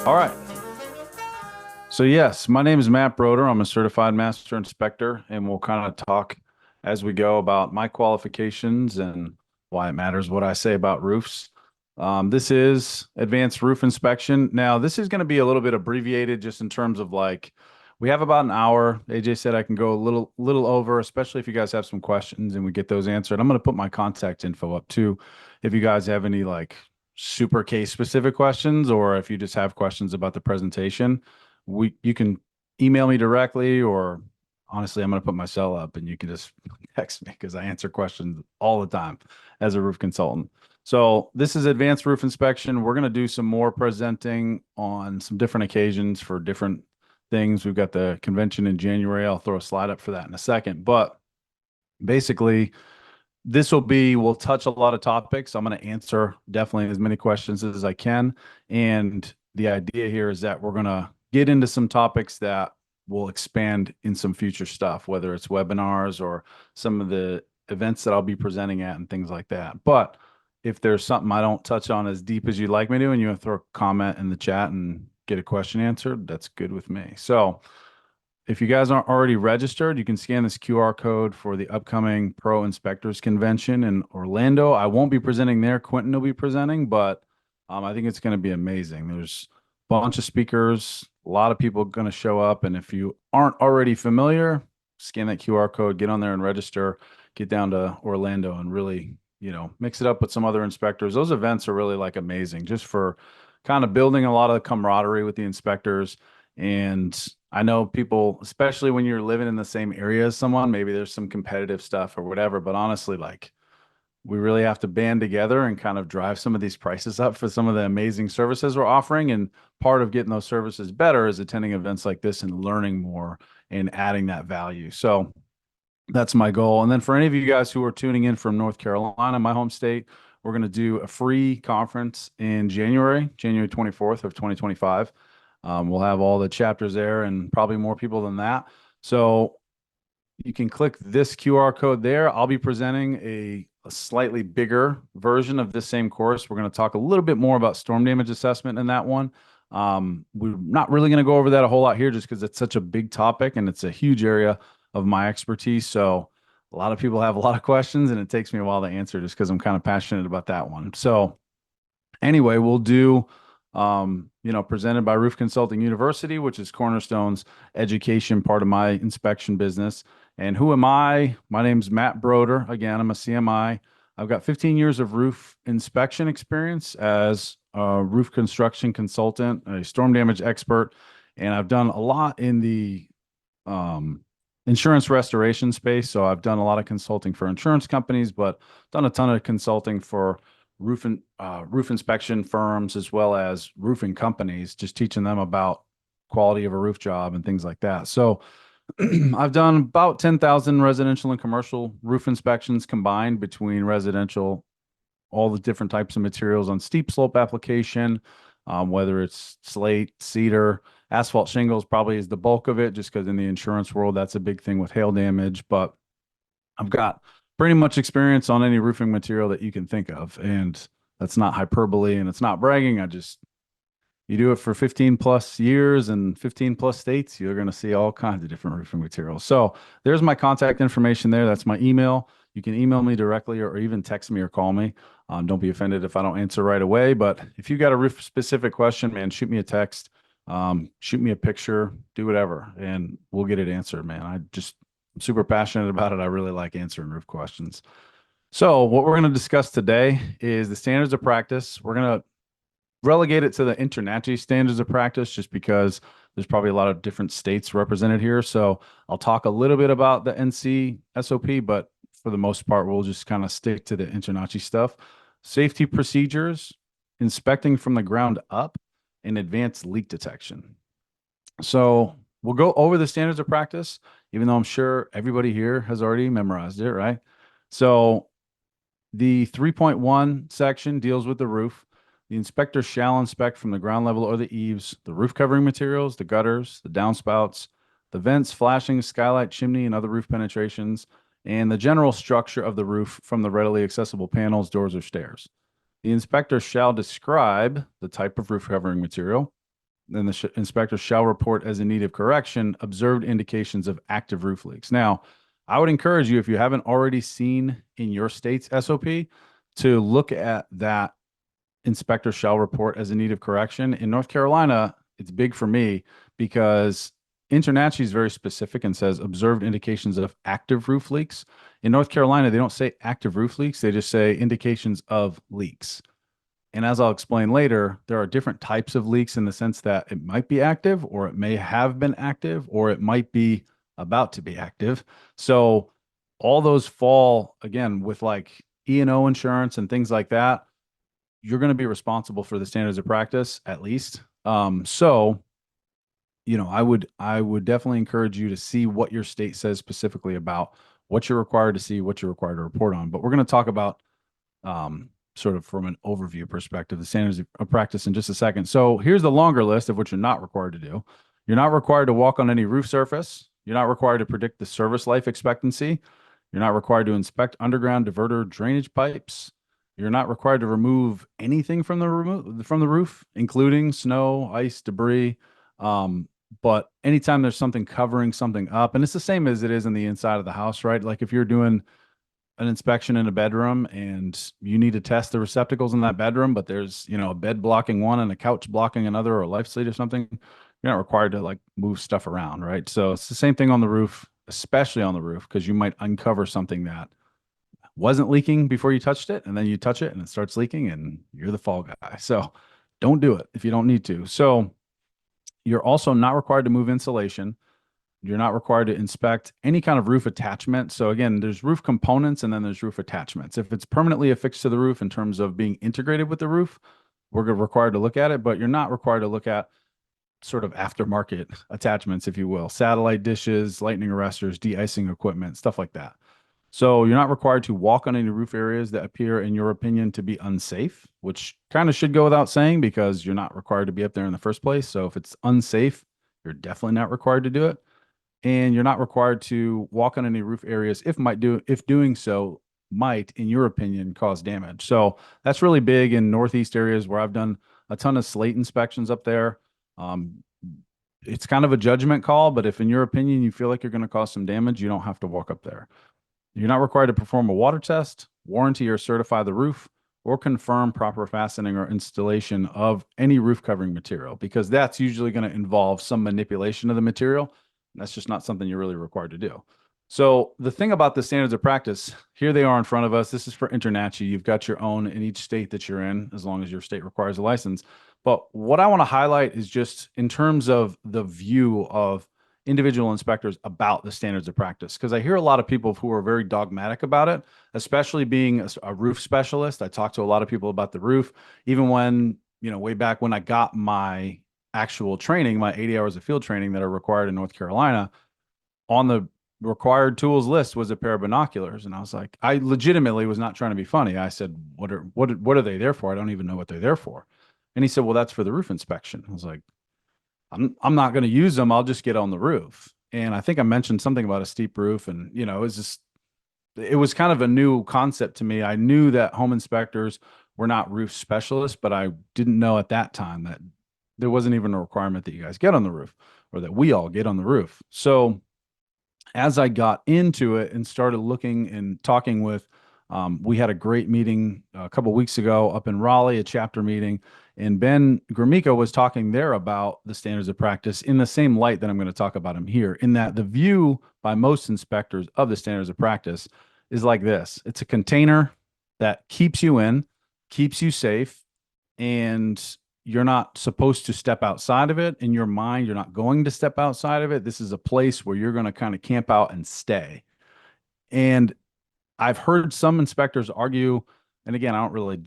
All right. So yes, my name is Matt Brodeur. I'm a certified master inspector, and we'll kind of talk as we go about my qualifications and why it matters what I say about roofs. This is advanced roof inspection. Now, this is going to be a little bit abbreviated just in terms of like we have about an hour. AJ said I can go a little over, especially if you guys have some questions and we get those answered. I'm going to put my contact info up too if you guys have any like super case specific questions or if you just have questions about the presentation you can email me directly, or honestly, I'm going to put my cell up and you can just text me because I answer questions all the time as a roof consultant. So this is advanced roof inspection. We're going to do some more presenting on some different occasions for different things. We've got the convention in January. I'll throw a slide up for that in a second, but basically we'll touch a lot of topics. I'm going to answer definitely as many questions as I can. And the idea here is that we're going to get into some topics that will expand in some future stuff, whether it's webinars or some of the events that I'll be presenting at and things like that. But if there's something I don't touch on as deep as you'd like me to, and you want to throw a comment in the chat and get a question answered, that's good with me. So if you guys aren't already registered, you can scan this QR code for the upcoming Pro Inspectors Convention in Orlando. I won't be presenting there. Quentin will be presenting, but I think it's going to be amazing. There's a bunch of speakers, a lot of people going to show up. And if you aren't already familiar, scan that QR code, get on there and register, get down to Orlando and really, mix it up with some other inspectors. Those events are really like amazing just for kind of building a lot of camaraderie with the inspectors. And I know people, especially when you're living in the same area as someone, maybe there's some competitive stuff or whatever, but honestly, like we really have to band together and kind of drive some of these prices up for some of the amazing services we're offering. And part of getting those services better is attending events like this and learning more and adding that value. So that's my goal. And then for any of you guys who are tuning in from North Carolina, my home state, we're going to do a free conference in January 24th of 2025. We'll have all the chapters there and probably more people than that. So you can click this QR code there. I'll be presenting a slightly bigger version of this same course. We're going to talk a little bit more about storm damage assessment in that one. We're not really going to go over that a whole lot here just because it's such a big topic and it's a huge area of my expertise. So a lot of people have a lot of questions and it takes me a while to answer just because I'm kind of passionate about that one. So anyway, we'll do presented by Roof Consulting University, which is Cornerstone's education part of my inspection business. And who am I? My name's Matt Brodeur. Again, I'm a CMI. I've got 15 years of roof inspection experience as a roof construction consultant, a storm damage expert, and I've done a lot in the insurance restoration space. So I've done a lot of consulting for insurance companies, but done a ton of consulting for roof inspection firms as well as roofing companies, just teaching them about quality of a roof job and things like that. So I've done about 10,000 residential and commercial roof inspections combined between residential, all the different types of materials on steep slope application, whether it's slate, cedar, asphalt shingles probably is the bulk of it, just because in the insurance world, that's a big thing with hail damage. But I've got pretty much experience on any roofing material that you can think of. And that's not hyperbole and it's not bragging. You do it for 15 plus years and 15 plus states, you're going to see all kinds of different roofing materials. So there's my contact information there. That's my email. You can email me directly or even text me or call me. Don't be offended if I don't answer right away. But if you got a roof specific question, man, shoot me a text, shoot me a picture, do whatever, and we'll get it answered, man. I'm super passionate about it. I really like answering roof questions. So what we're going to discuss today is the standards of practice. We're going to relegate it to the InterNACHI standards of practice just because there's probably a lot of different states represented here. So I'll talk a little bit about the NC SOP, but for the most part, we'll just kind of stick to the InterNACHI stuff. Safety procedures, inspecting from the ground up, and advanced leak detection. So we'll go over the standards of practice, even though I'm sure everybody here has already memorized it, right? So the 3.1 section deals with the roof. The inspector shall inspect from the ground level or the eaves, the roof covering materials, the gutters, the downspouts, the vents, flashing, skylight, chimney, and other roof penetrations, and the general structure of the roof from the readily accessible panels, doors, or stairs. The inspector shall describe the type of roof covering material, then the inspector shall report as in need of correction observed indications of active roof leaks. Now, I would encourage you, if you haven't already seen in your state's SOP, to look at that inspector shall report as in need of correction. In North Carolina, it's big for me because InterNACHI is very specific and says observed indications of active roof leaks. In North Carolina, they don't say active roof leaks, they just say indications of leaks. And as I'll explain later, there are different types of leaks in the sense that it might be active, or it may have been active, or it might be about to be active. So all those fall again with like E&O insurance and things like that. You're going to be responsible for the standards of practice at least. So, I would definitely encourage you to see what your state says specifically about what you're required to see, what you're required to report on. But we're going to talk about sort of from an overview perspective, the standards of practice in just a second. So here's the longer list of what you're not required to do. You're not required to walk on any roof surface. You're not required to predict the service life expectancy. You're not required to inspect underground diverter drainage pipes. You're not required to remove anything from the roof, including snow, ice, debris. But anytime there's something covering something up, and it's the same as it is in the inside of the house, right? Like if you're doing an inspection in a bedroom and you need to test the receptacles in that bedroom, but there's, a bed blocking one and a couch blocking another, or a life seat or something, you're not required to like move stuff around, right? So it's the same thing on the roof, especially on the roof, because you might uncover something that wasn't leaking before you touched it, and then you touch it and it starts leaking and you're the fall guy. So don't do it if you don't need to. So you're also not required to move insulation. You're not required to inspect any kind of roof attachment. So again, there's roof components and then there's roof attachments. If it's permanently affixed to the roof in terms of being integrated with the roof, we're required to look at it, but you're not required to look at sort of aftermarket attachments, if you will, satellite dishes, lightning arresters, de-icing equipment, stuff like that. So you're not required to walk on any roof areas that appear, in your opinion, to be unsafe, which kind of should go without saying because you're not required to be up there in the first place. So if it's unsafe, you're definitely not required to do it. And you're not required to walk on any roof areas if doing so might, in your opinion, cause damage. So that's really big in Northeast areas where I've done a ton of slate inspections up there. It's kind of a judgment call, but if in your opinion you feel like you're going to cause some damage, you don't have to walk up there. You're not required to perform a water test, warranty or certify the roof, or confirm proper fastening or installation of any roof covering material, because that's usually going to involve some manipulation of the material. And that's just not something you're really required to do. So the thing about the standards of practice, here they are in front of us. This is for InterNACHI. You've got your own in each state that you're in, as long as your state requires a license. But what I want to highlight is just in terms of the view of individual inspectors about the standards of practice, because I hear a lot of people who are very dogmatic about it, especially being a roof specialist. I talk to a lot of people about the roof, even when, way back when I got my actual training, my 80 hours of field training that are required in North Carolina, on the required tools list was a pair of binoculars. And I was like, I legitimately was not trying to be funny. I said, what are they there for? I don't even know what they're there for. And he said, well, that's for the roof inspection. I was like, I'm not going to use them. I'll just get on the roof. And I think I mentioned something about a steep roof, and it was kind of a new concept to me. I knew that home inspectors were not roof specialists, but I didn't know at that time that there wasn't even a requirement that you guys get on the roof, or that we all get on the roof. So as I got into it and started looking and talking with, we had a great meeting a couple of weeks ago up in Raleigh, a chapter meeting, and Ben Gromyko was talking there about the standards of practice in the same light that I'm going to talk about him here, in that the view by most inspectors of the standards of practice is like this. It's a container that keeps you in, keeps you safe, and you're not supposed to step outside of it. In your mind, you're not going to step outside of it. This is a place where you're going to kind of camp out and stay. And I've heard some inspectors argue, and again, I don't really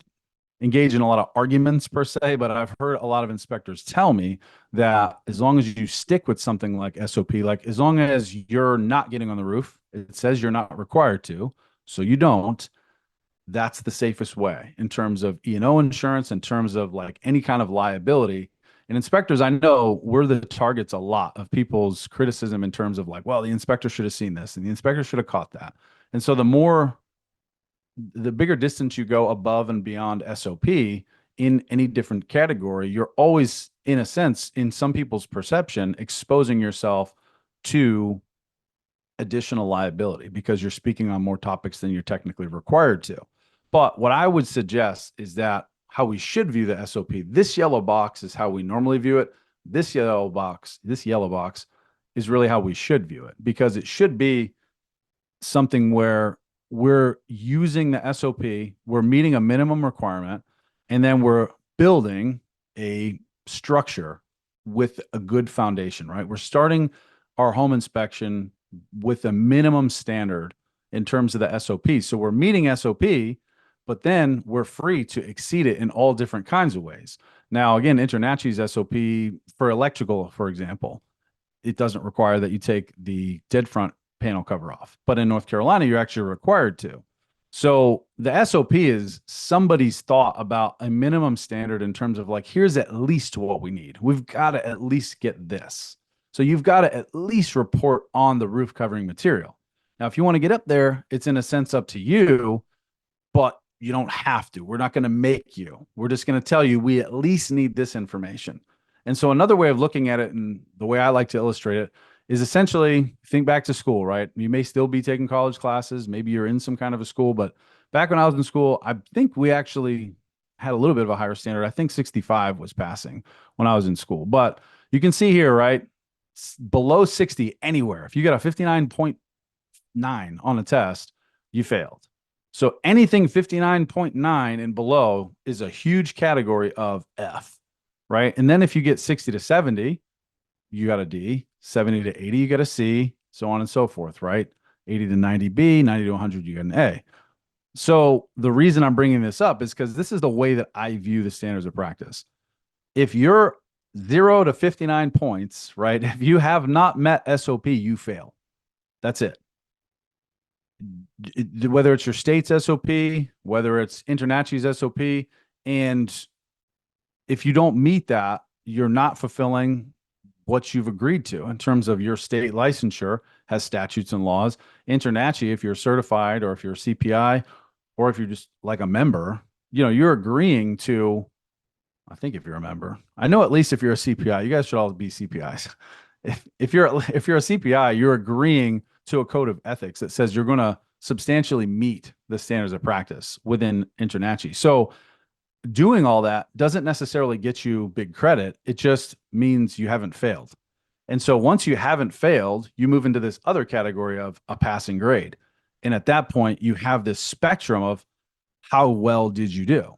engage in a lot of arguments per se, but I've heard a lot of inspectors tell me that as long as you stick with something like SOP, like as long as you're not getting on the roof, it says you're not required to, so you don't, that's the safest way in terms of E&O insurance, in terms of like any kind of liability. And inspectors, I know we're the targets a lot of people's criticism in terms of like, well, the inspector should have seen this and the inspector should have caught that. And so the bigger distance you go above and beyond SOP in any different category, you're always, in a sense, in some people's perception, exposing yourself to additional liability because you're speaking on more topics than you're technically required to. But what I would suggest is that how we should view the SOP, this yellow box is how we normally view it. This yellow box is really how we should view it, because it should be something where we're using the SOP, we're meeting a minimum requirement, and then we're building a structure with a good foundation, right? We're starting our home inspection with a minimum standard in terms of the SOP. So we're meeting SOP, but then we're free to exceed it in all different kinds of ways. Now, again, InterNACHI's SOP for electrical, for example, it doesn't require that you take the dead front panel cover off. But in North Carolina, you're actually required to. So the SOP is somebody's thought about a minimum standard in terms of like, here's at least what we need. We've got to at least get this. So you've got to at least report on the roof covering material. Now, if you want to get up there, it's in a sense up to you, but you don't have to. We're not going to make you. We're just going to tell you we at least need this information. And so another way of looking at it, and the way I like to illustrate it, is essentially think back to school, right? You may still be taking college classes. Maybe you're in some kind of a school, but back when I was in school, I think we actually had a little bit of a higher standard. I think 65 was passing when I was in school. But you can see here, right? Below 60 anywhere. If you got a 59.9 on a test, you failed. So anything 59.9 and below is a huge category of F, right? And then if you get 60 to 70, you got a D, 70 to 80, you got a C, so on and so forth, right? 80 to 90 B, 90 to 100, you got an A. So the reason I'm bringing this up is because this is the way that I view the standards of practice. If you're 0 to 59 points, right? If you have not met SOP, you fail. That's it. Whether it's your state's SOP, whether it's InterNACHI's SOP, and if you don't meet that, you're not fulfilling what you've agreed to in terms of your state licensure has statutes and laws. InterNACHI, if you're certified or if you're a CPI or if you're just like a member, you're agreeing to, I think if you're a member, I know at least if you're a CPI, you guys should all be CPIs. If you're a CPI, you're agreeing to a code of ethics that says you're going to substantially meet the standards of practice within InterNACHI. So doing all that doesn't necessarily get you big credit. It just means you haven't failed. And so once you haven't failed, you move into this other category of a passing grade. And at that point, you have this spectrum of how well did you do?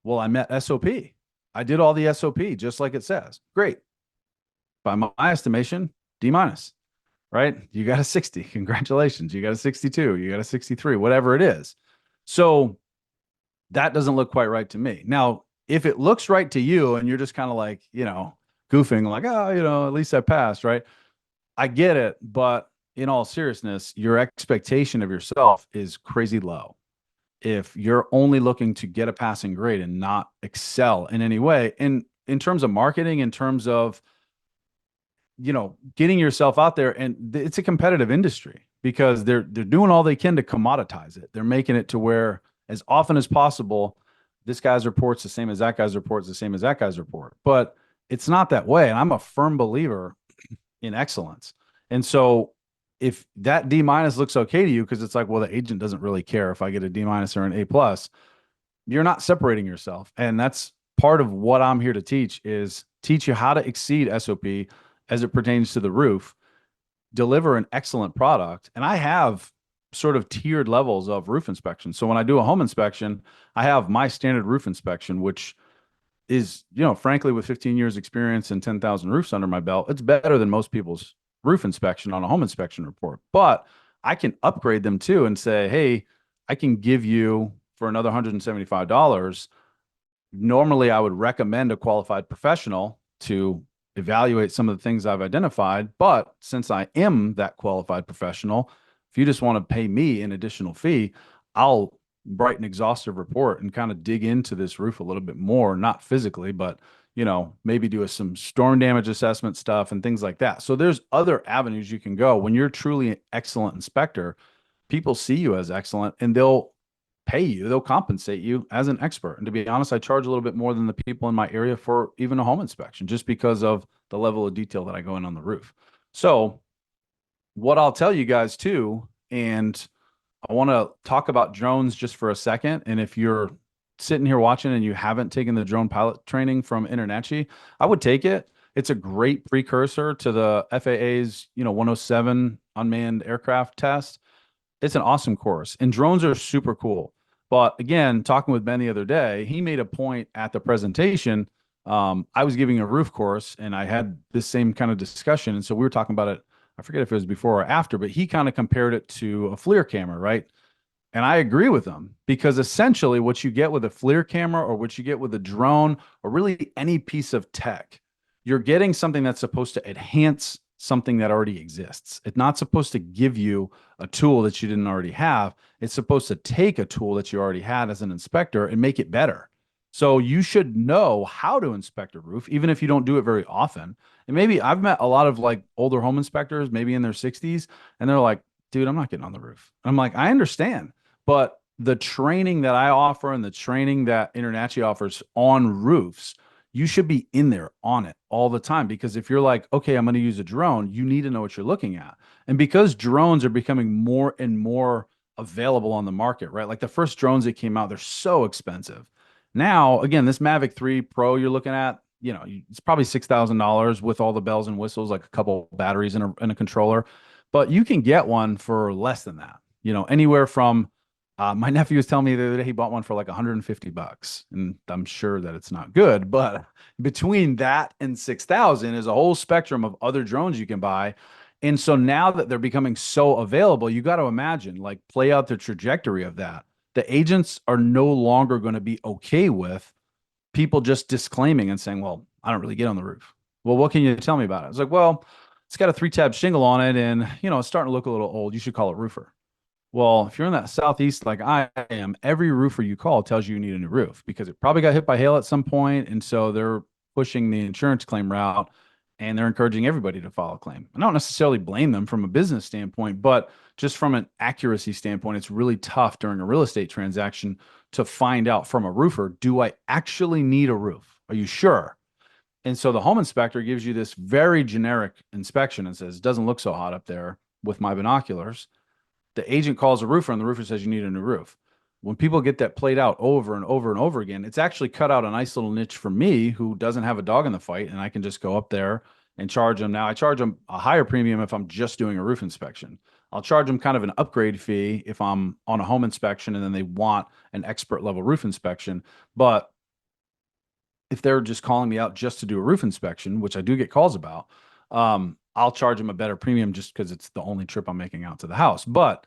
Well, I met SOP. I did all the SOP just like it says. Great. By my estimation, D minus, right? You got a 60. Congratulations. You got a 62. You got a 63, whatever it is. So that doesn't look quite right to me. Now, if it looks right to you and you're just kind of like, goofing like, oh, at least I passed, right? I get it. But in all seriousness, your expectation of yourself is crazy low. If you're only looking to get a passing grade and not excel in any way, and in terms of marketing, in terms of, getting yourself out there, and it's a competitive industry because they're doing all they can to commoditize it. They're making it to where as often as possible, this guy's report's the same as that guy's report's the same as that guy's report. But it's not that way. And I'm a firm believer in excellence. And so if that D minus looks okay to you, because it's like, well, the agent doesn't really care if I get a D minus or an A plus, you're not separating yourself. And that's part of what I'm here to teach, is teach you how to exceed SOP as it pertains to the roof, deliver an excellent product. And I have sort of tiered levels of roof inspection. So when I do a home inspection, I have my standard roof inspection, which is, frankly, with 15 years experience and 10,000 roofs under my belt, it's better than most people's roof inspection on a home inspection report. But I can upgrade them too and say, hey, I can give you for another $175. Normally, I would recommend a qualified professional to evaluate some of the things I've identified. But since I am that qualified professional, if you just want to pay me an additional fee, I'll write an exhaustive report and kind of dig into this roof a little bit more, not physically, but, maybe do some storm damage assessment stuff and things like that. So there's other avenues you can go. When you're truly an excellent inspector, people see you as excellent and they'll pay you, they'll compensate you as an expert. And to be honest, I charge a little bit more than the people in my area for even a home inspection, just because of the level of detail that I go in on the roof. So what I'll tell you guys too, and I want to talk about drones just for a second. And if you're sitting here watching and you haven't taken the drone pilot training from InterNACHI, I would take it. It's a great precursor to the FAA's, 107 unmanned aircraft test. It's an awesome course, and drones are super cool. But again, talking with Ben the other day, he made a point at the presentation. I was giving a roof course, and I had this same kind of discussion, and so we were talking about it. I forget if it was before or after, but he kind of compared it to a FLIR camera, right? And I agree with him, because essentially what you get with a FLIR camera, or what you get with a drone, or really any piece of tech, you're getting something that's supposed to enhance something that already exists. It's not supposed to give you a tool that you didn't already have. It's supposed to take a tool that you already had as an inspector and make it better. So you should know how to inspect a roof, even if you don't do it very often. And maybe I've met a lot of like older home inspectors, maybe in their 60s, and they're like, dude, I'm not getting on the roof. I'm like, I understand. But the training that I offer and the training that InterNACHI offers on roofs, you should be in there on it all the time. Because if you're like, okay, I'm going to use a drone, you need to know what you're looking at. And because drones are becoming more and more available on the market, right? Like the first drones that came out, they're so expensive. Now, again, this Mavic 3 Pro you're looking at, it's probably $6,000 with all the bells and whistles, like a couple batteries and a controller. But you can get one for less than that, anywhere from my nephew was telling me the other day he bought one for like $150, and I'm sure that it's not good, but between that and 6,000 is a whole spectrum of other drones you can buy. And so now that they're becoming so available, you got to imagine, like, play out the trajectory of that. The agents are no longer going to be okay with people just disclaiming and saying, well, I don't really get on the roof. Well, what can you tell me about it? It's like, well, it's got a 3-tab shingle on it, and it's starting to look a little old. You should call it roofer. Well, if you're in that southeast like I am, every roofer you call tells you need a new roof, because it probably got hit by hail at some point, and so they're pushing the insurance claim route, and they're encouraging everybody to file a claim. I don't necessarily blame them from a business standpoint, but just from an accuracy standpoint, it's really tough during a real estate transaction to find out from a roofer, do I actually need a roof? Are you sure? And so the home inspector gives you this very generic inspection and says, it doesn't look so hot up there with my binoculars. The agent calls a roofer, and the roofer says you need a new roof. When people get that played out over and over and over again, it's actually cut out a nice little niche for me, who doesn't have a dog in the fight, and I can just go up there and charge them. Now I charge them a higher premium if I'm just doing a roof inspection. I'll charge them kind of an upgrade fee if I'm on a home inspection and then they want an expert level roof inspection. But if they're just calling me out just to do a roof inspection, which I do get calls about, I'll charge them a better premium just because it's the only trip I'm making out to the house. But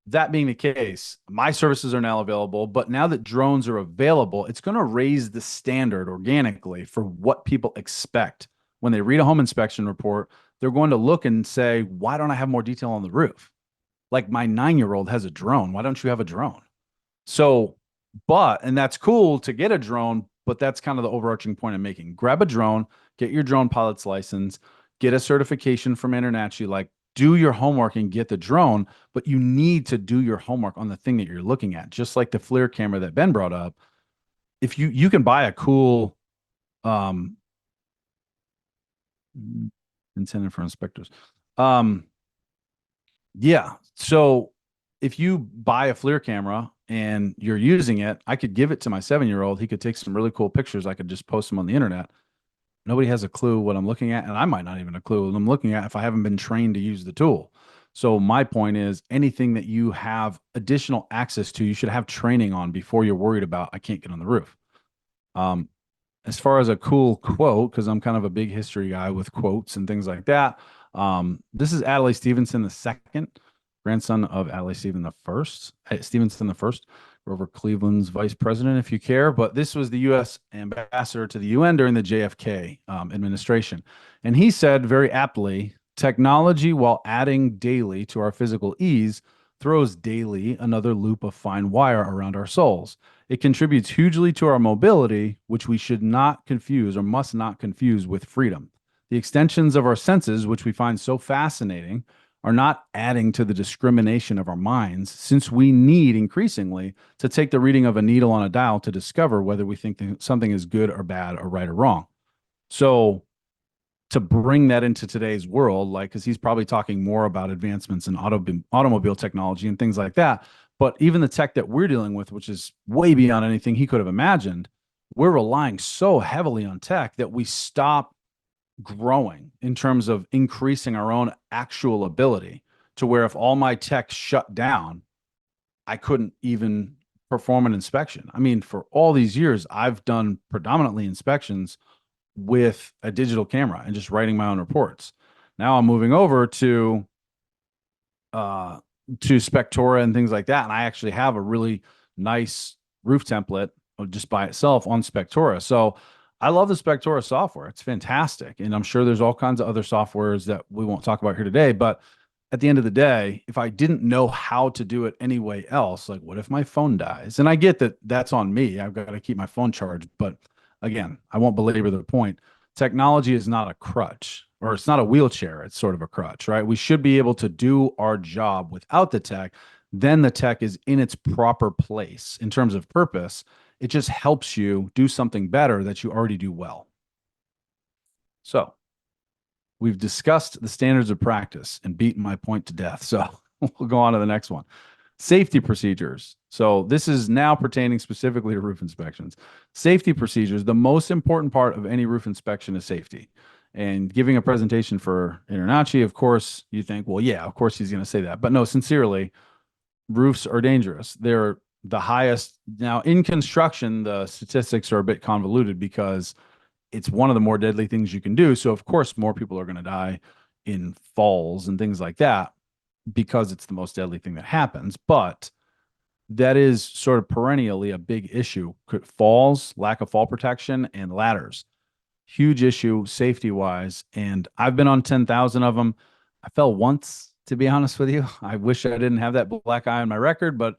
that being the case, my services are now available. But now that drones are available, it's going to raise the standard organically for what people expect. When they read a home inspection report, they're going to look and say, why don't I have more detail on the roof? Like, my 9-year-old has a drone. Why don't you have a drone? So, and that's cool to get a drone, but that's kind of the overarching point I'm making. Grab a drone, get your drone pilot's license, get a certification from InterNACHI, like, do your homework and get the drone, but you need to do your homework on the thing that you're looking at. Just like the FLIR camera that Ben brought up. If you can buy a cool intended for inspectors. Yeah. So if you buy a FLIR camera and you're using it, I could give it to my 7-year-old. He could take some really cool pictures. I could just post them on the internet. Nobody has a clue what I'm looking at, and I might not even have a clue what I'm looking at if I haven't been trained to use the tool. So my point is, anything that you have additional access to, you should have training on before you're worried about, I can't get on the roof. As far as a cool quote, because I'm kind of a big history guy with quotes and things like that. This is Adlai Stevenson II, grandson of Adlai Stevenson the First, Grover Cleveland's vice president, if you care. But this was the U.S. ambassador to the UN during the JFK administration. And he said very aptly, technology, while adding daily to our physical ease, throws daily another loop of fine wire around our souls. It contributes hugely to our mobility, which we should not confuse or must not confuse with freedom. The extensions of our senses, which we find so fascinating, are not adding to the discrimination of our minds, since we need increasingly to take the reading of a needle on a dial to discover whether we think something is good or bad or right or wrong. So to bring that into today's world, like, because he's probably talking more about advancements in automobile technology and things like that. But even the tech that we're dealing with, which is way beyond anything he could have imagined, we're relying so heavily on tech that we stop growing in terms of increasing our own actual ability, to where if all my tech shut down, I couldn't even perform an inspection. I mean, for all these years, I've done predominantly inspections with a digital camera and just writing my own reports. Now I'm moving over uh to Spectora and things like that, and I actually have a really nice roof template just by itself on Spectora. So I love the Spectora software. It's fantastic. And I'm sure there's all kinds of other softwares that we won't talk about here today, but at the end of the day, if I didn't know how to do it any way else, like what if my phone dies? And I get that that's on me. I've got to keep my phone charged, but again, I won't belabor the point. Technology is not a crutch, or it's not a wheelchair. It's sort of a crutch, right? We should be able to do our job without the tech. Then the tech is in its proper place in terms of purpose. It just helps you do something better that you already do well. So we've discussed the standards of practice and beaten my point to death. So we'll go on to the next one. Safety procedures. So this is now pertaining specifically to roof inspections. Safety procedures. The most important part of any roof inspection is safety. And giving a presentation for InterNACHI, of course, you think, well, yeah, of course he's going to say that. But no, sincerely, roofs are dangerous. They're the highest. Now, in construction, the statistics are a bit convoluted because it's one of the more deadly things you can do. So, of course, more people are going to die in falls and things like that because it's the most deadly thing that happens. But that is sort of perennially a big issue. Falls, lack of fall protection, and ladders. Huge issue safety wise. And I've been on 10,000 of them. I fell once, to be honest with you. I wish I didn't have that black eye on my record, but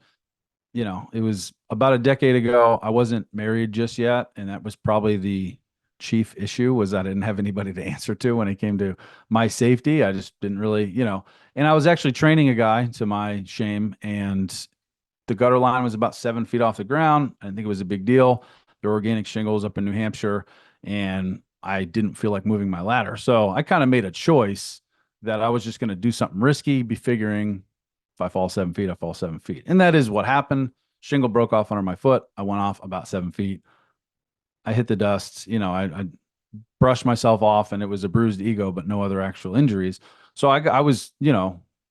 it was about a decade ago. I wasn't married just yet. And that was probably the chief issue, was I didn't have anybody to answer to when it came to my safety. I just didn't really, and I was actually training a guy, to my shame, and the gutter line was about 7 feet off the ground. I didn't think it was a big deal. They're organic shingles up in New Hampshire, and I didn't feel like moving my ladder. So I kind of made a choice that I was just going to do something risky, be figuring if I fall 7 feet, I fall 7 feet. And that is what happened. Shingle broke off under my foot. I went off about 7 feet. I hit the dust. I brushed myself off, and it was a bruised ego, but no other actual injuries. So I was,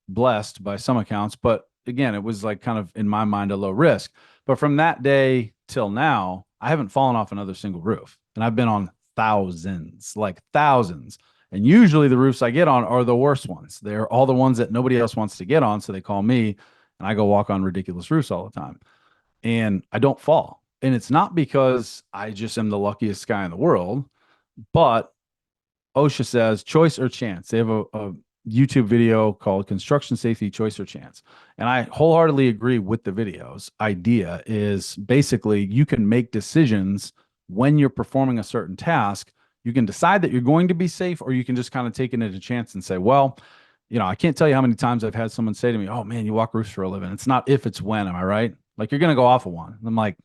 blessed by some accounts, but again, it was like kind of in my mind a low risk. But from that day till now, I haven't fallen off another single roof, and I've been on thousands, like thousands. And usually the roofs I get on are the worst ones. They're all the ones that nobody else wants to get on. So they call me, and I go walk on ridiculous roofs all the time. And I don't fall. And it's not because I just am the luckiest guy in the world, but OSHA says choice or chance. They have a YouTube video called Construction Safety Choice or Chance. And I wholeheartedly agree with the video's idea. Is basically you can make decisions when you're performing a certain task. You can decide that you're going to be safe, or you can just kind of take it as a chance and say, well, I can't tell you how many times I've had someone say to me, oh man, you walk roofs for a living. It's not if, it's when. Am I right? Like, you're going to go off of one. I'm like,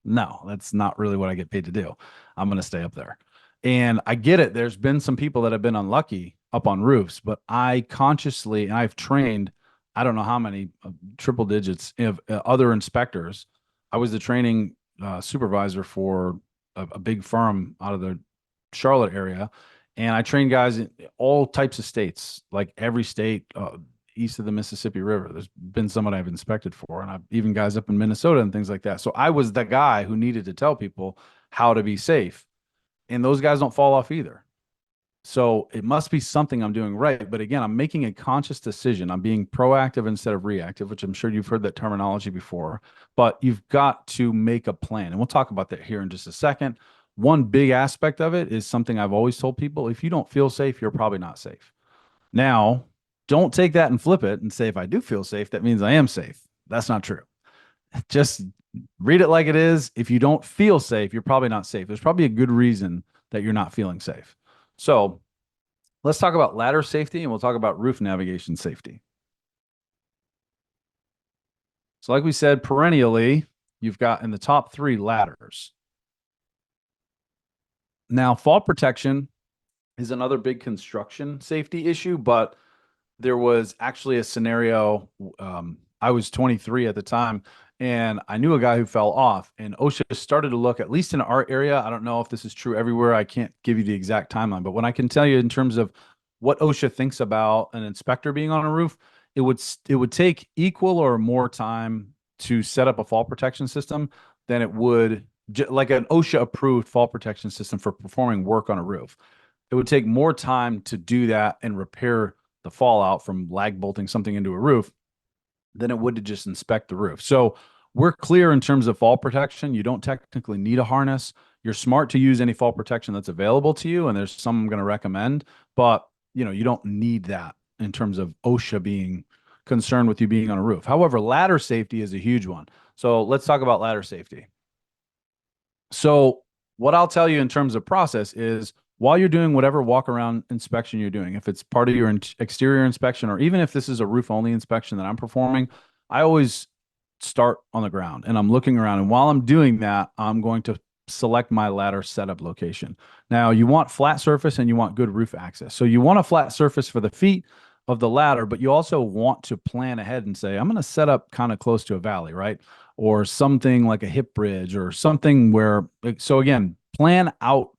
no, that's not really what I get paid to do. I'm going to stay up there. And I get it. There's been some people that have been unlucky up on roofs, but I consciously, and I've trained, I don't know how many triple digits of other inspectors. I was the training supervisor for a big firm out of the Charlotte area. And I trained guys in all types of states, like every state east of the Mississippi River. There's been someone I've inspected for, and I've even guys up in Minnesota and things like that. So I was the guy who needed to tell people how to be safe. And those guys don't fall off either. So it must be something I'm doing right. But again, I'm making a conscious decision. I'm being proactive instead of reactive, which I'm sure you've heard that terminology before. But you've got to make a plan. And we'll talk about that here in just a second. One big aspect of it is something I've always told people: if you don't feel safe, you're probably not safe. Now, don't take that and flip it and say, if I do feel safe, that means I am safe. That's not true. Just read it like it is. If you don't feel safe, you're probably not safe. There's probably a good reason that you're not feeling safe. So Let's talk about ladder safety and we'll talk about roof navigation safety. So, like we said, perennially, you've got in the top three ladders. Now, fall protection is another big construction safety issue, but there was actually a scenario. I was 23 at the time, and I knew a guy who fell off. And OSHA started to look, at least in our area. I don't know if this is true everywhere. I can't give you the exact timeline, but what I can tell you in terms of what OSHA thinks about an inspector being on a roof, it would take equal or more time to set up a fall protection system than it would like an OSHA approved fall protection system for performing work on a roof. It would take more time to do that and repair the fallout from lag bolting something into a roof than it would to just inspect the roof. So we're clear in terms of fall protection. You don't technically need a harness. You're smart to use any fall protection that's available to you, and there's some I'm going to recommend, but you don't need that in terms of OSHA being concerned with you being on a roof. However, ladder safety is a huge one. So let's talk about ladder safety. So what I'll tell you in terms of process is while you're doing whatever walk around inspection you're doing, if it's part of your exterior inspection, or even if this is a roof only inspection that I'm performing, I always start on the ground and I'm looking around. And while I'm doing that, I'm going to select my ladder setup location. Now, you want flat surface and you want good roof access. So you want a flat surface for the feet of the ladder, but you also want to plan ahead and say, I'm going to set up kind of close to a valley, right? Or something like a hip bridge or something where, so again, plan out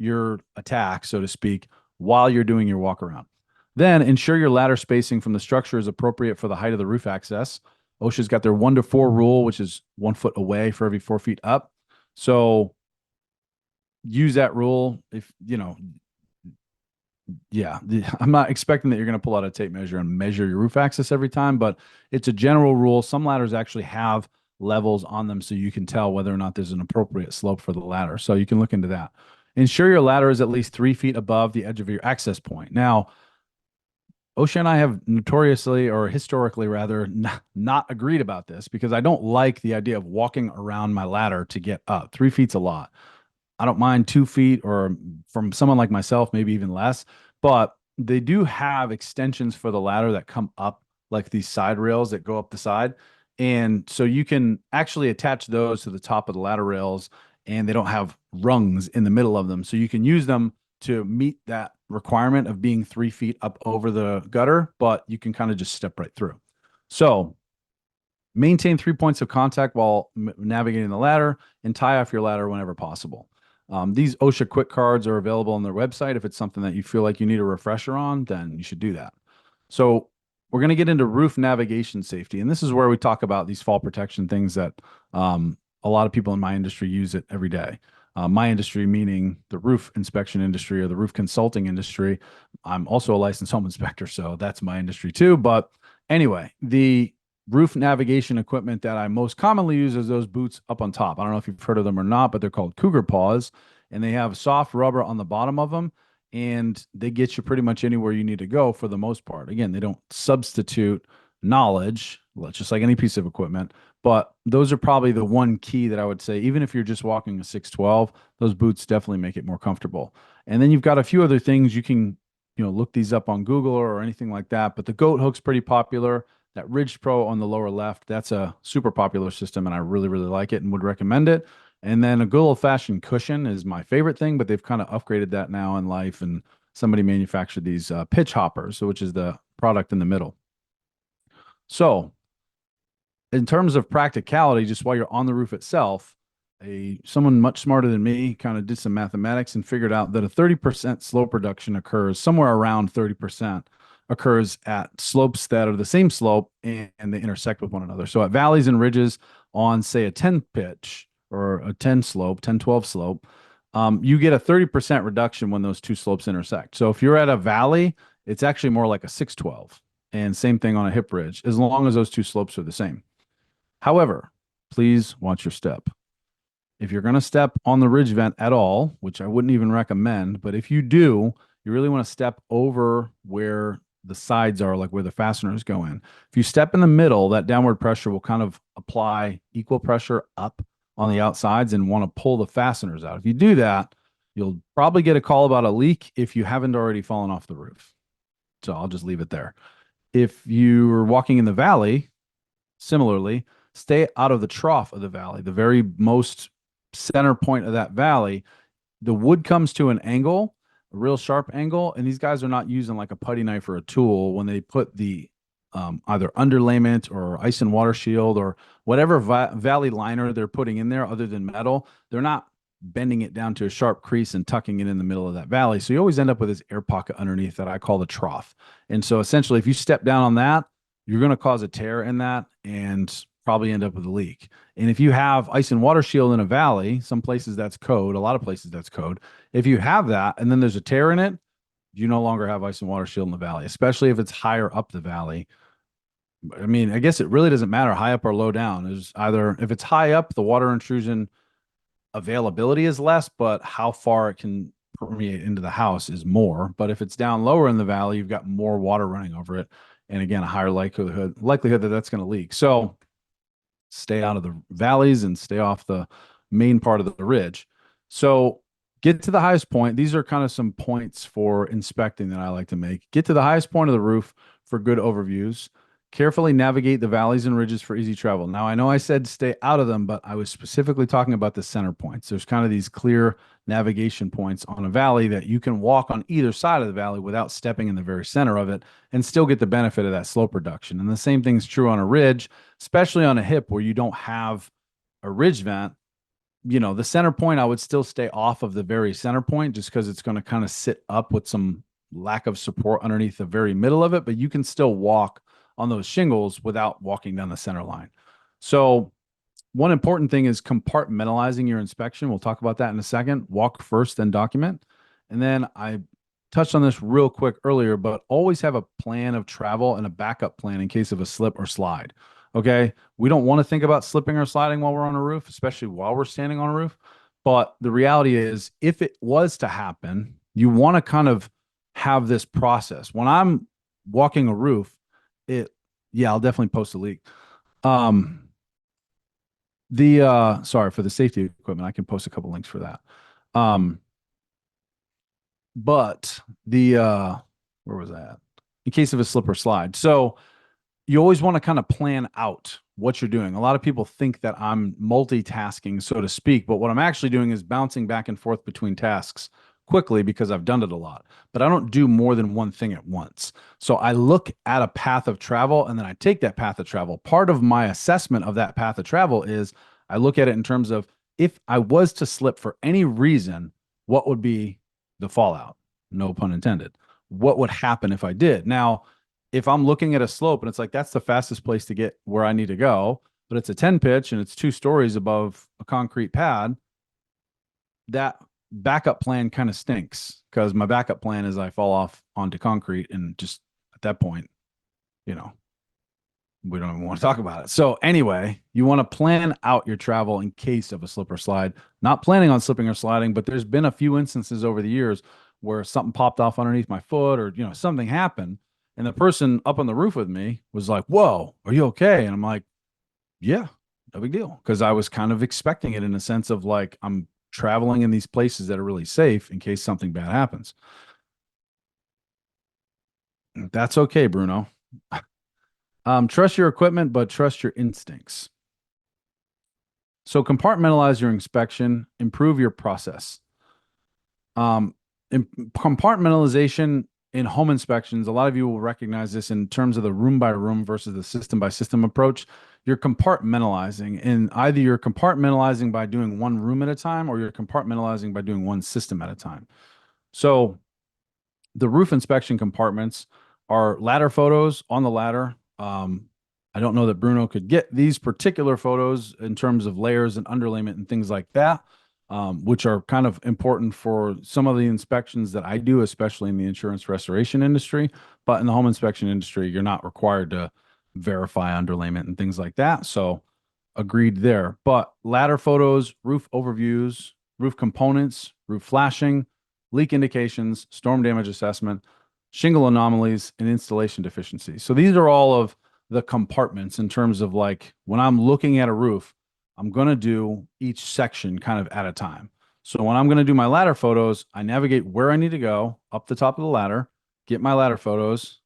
your attack, so to speak, while you're doing your walk around. Then ensure your ladder spacing from the structure is appropriate for the height of the roof access. OSHA's got their 1-to-4 rule, which is 1 foot away for every 4 feet up. So use that rule. If yeah, I'm not expecting that you're going to pull out a tape measure and measure your roof access every time, but it's a general rule. Some ladders actually have levels on them so you can tell whether or not there's an appropriate slope for the ladder. So you can look into that. Ensure your ladder is at least 3 feet above the edge of your access point. Now, OSHA and I have notoriously, or historically rather, not agreed about this because I don't like the idea of walking around my ladder to get up. 3 feet's a lot. I don't mind 2 feet, or from someone like myself, maybe even less, but they do have extensions for the ladder that come up, like these side rails that go up the side. And so you can actually attach those to the top of the ladder rails, and they don't have rungs in the middle of them. So you can use them to meet that requirement of being 3 feet up over the gutter, but you can kind of just step right through. So maintain 3 points of contact while navigating the ladder, and tie off your ladder whenever possible. These OSHA quick cards are available on their website. If it's something that you feel like you need a refresher on, then you should do that. So we're going to get into roof navigation safety. And this is where we talk about these fall protection things that a lot of people in my industry use it every day. My industry, meaning the roof inspection industry or the roof consulting industry. I'm also a licensed home inspector, so that's my industry too. But anyway, the roof navigation equipment that I most commonly use is those boots up on top. I don't know if you've heard of them or not, but they're called Cougar Paws, and they have soft rubber on the bottom of them, and they get you pretty much anywhere you need to go for the most part. Again, they don't substitute knowledge, just like any piece of equipment, but those are probably the one key that I would say, even if you're just walking a 612, those boots definitely make it more comfortable. And then you've got a few other things you can, look these up on Google or anything like that, but the goat hook's pretty popular. That Ridge Pro on the lower left, that's a super popular system, and I really, really like it and would recommend it. And then a good old-fashioned cushion is my favorite thing, but they've kind of upgraded that now in life, and somebody manufactured these pitch hoppers, which is the product in the middle. So in terms of practicality, just while you're on the roof itself, someone much smarter than me kind of did some mathematics and figured out that a 30% slope reduction occurs somewhere around 30%. Occurs at slopes that are the same slope and they intersect with one another. So at valleys and ridges on, say, a 10 pitch or a 10 slope, 10, 12 slope, you get a 30% reduction when those two slopes intersect. So if you're at a valley, it's actually more like a 612. And same thing on a hip ridge, as long as those two slopes are the same. However, please watch your step. If you're going to step on the ridge vent at all, which I wouldn't even recommend, but if you do, you really want to step over where the sides are, like where the fasteners go in. If you step in the middle, that downward pressure will kind of apply equal pressure up on the outsides and want to pull the fasteners out. If you do that, You'll probably get a call about a leak if you haven't already fallen off the roof. So I'll just leave it there. If you're walking in the valley, similarly, stay out of the trough of the valley, the very most center point of that valley. The wood comes to an angle, a real sharp angle, and these guys are not using like a putty knife or a tool when they put the either underlayment or ice and water shield or whatever valley liner they're putting in there other than metal. They're not bending it down to a sharp crease and tucking it in the middle of that valley. So you always end up with this air pocket underneath that I call the trough. And so essentially, if you step down on that, you're going to cause a tear in that and probably end up with a leak. And if you have ice and water shield in a valley, some places that's code, a lot of places that's code. If you have that and then there's a tear in it, you no longer have ice and water shield in the valley, especially if it's higher up the valley. I mean, I guess it really doesn't matter high up or low down. Is either if it's high up, the water intrusion availability is less, but how far it can permeate into the house is more. But if it's down lower in the valley, you've got more water running over it. And again, a higher likelihood that that's going to leak. So stay out of the valleys and stay off the main part of the ridge. So get to the highest point. These are kind of some points for inspecting that I like to make. Get to the highest point of the roof for good overviews. Carefully navigate the valleys and ridges for easy travel. Now, I know I said stay out of them, but I was specifically talking about the center points. There's kind of these clear navigation points on a valley that you can walk on either side of the valley without stepping in the very center of it and still get the benefit of that slope reduction. And the same thing's true on a ridge, especially on a hip where you don't have a ridge vent. You know, the center point, I would still stay off of the very center point just because it's going to kind of sit up with some lack of support underneath the very middle of it, but you can still walk on those shingles without walking down the center line. So one important thing is compartmentalizing your inspection. We'll talk about that in a second. Walk first, then document. And then I touched on this real quick earlier, but always have a plan of travel and a backup plan in case of a slip or slide. Okay. We don't want to think about slipping or sliding while we're on a roof, especially while we're standing on a roof. But the reality is, if it was to happen, you want to kind of have this process. When I'm walking a roof, I'll definitely post a leak. Sorry for the safety equipment. I can post a couple links for that. But where was that? In case of a slip or slide. So you always want to kind of plan out what you're doing. A lot of people think that I'm multitasking, so to speak, but what I'm actually doing is bouncing back and forth between tasks quickly because I've done it a lot, but I don't do more than one thing at once. So I look at a path of travel and then I take that path of travel. Part of my assessment of that path of travel is I look at it in terms of if I was to slip for any reason, what would be the fallout? No pun intended. What would happen if I did? Now, if I'm looking at a slope and it's like, that's the fastest place to get where I need to go, but it's a 10 pitch and it's 2 stories above a concrete pad, that backup plan kind of stinks because my backup plan is I fall off onto concrete and just at that point, you know, we don't even want to talk about it. So anyway, you want to plan out your travel in case of a slip or slide. Not planning on slipping or sliding, but there's been a few instances over the years where something popped off underneath my foot or, something happened. And the person up on the roof with me was like, "Whoa, are you okay?" And I'm like, "Yeah, no big deal." Because I was kind of expecting it in a sense of like, I'm traveling in these places that are really safe in case something bad happens. That's okay, Bruno. Trust your equipment, but trust your instincts. So compartmentalize your inspection, improve your process. Compartmentalization in home inspections, a lot of you will recognize this in terms of the room by room versus the system by system approach. You're compartmentalizing, and either you're compartmentalizing by doing one room at a time or you're compartmentalizing by doing one system at a time. So the roof inspection compartments are ladder photos on the ladder. I don't know that Bruno could get these particular photos in terms of layers and underlayment and things like that, which are kind of important for some of the inspections that I do, especially in the insurance restoration industry. But in the home inspection industry, you're not required to verify underlayment and things like that. So agreed there. But ladder photos, roof overviews, roof components, roof flashing, leak indications, storm damage assessment, shingle anomalies, and installation deficiencies. So these are all of the compartments in terms of like when I'm looking at a roof, I'm going to do each section kind of at a time. So when I'm going to do my ladder photos, I navigate where I need to go up the top of the ladder, get my ladder photos,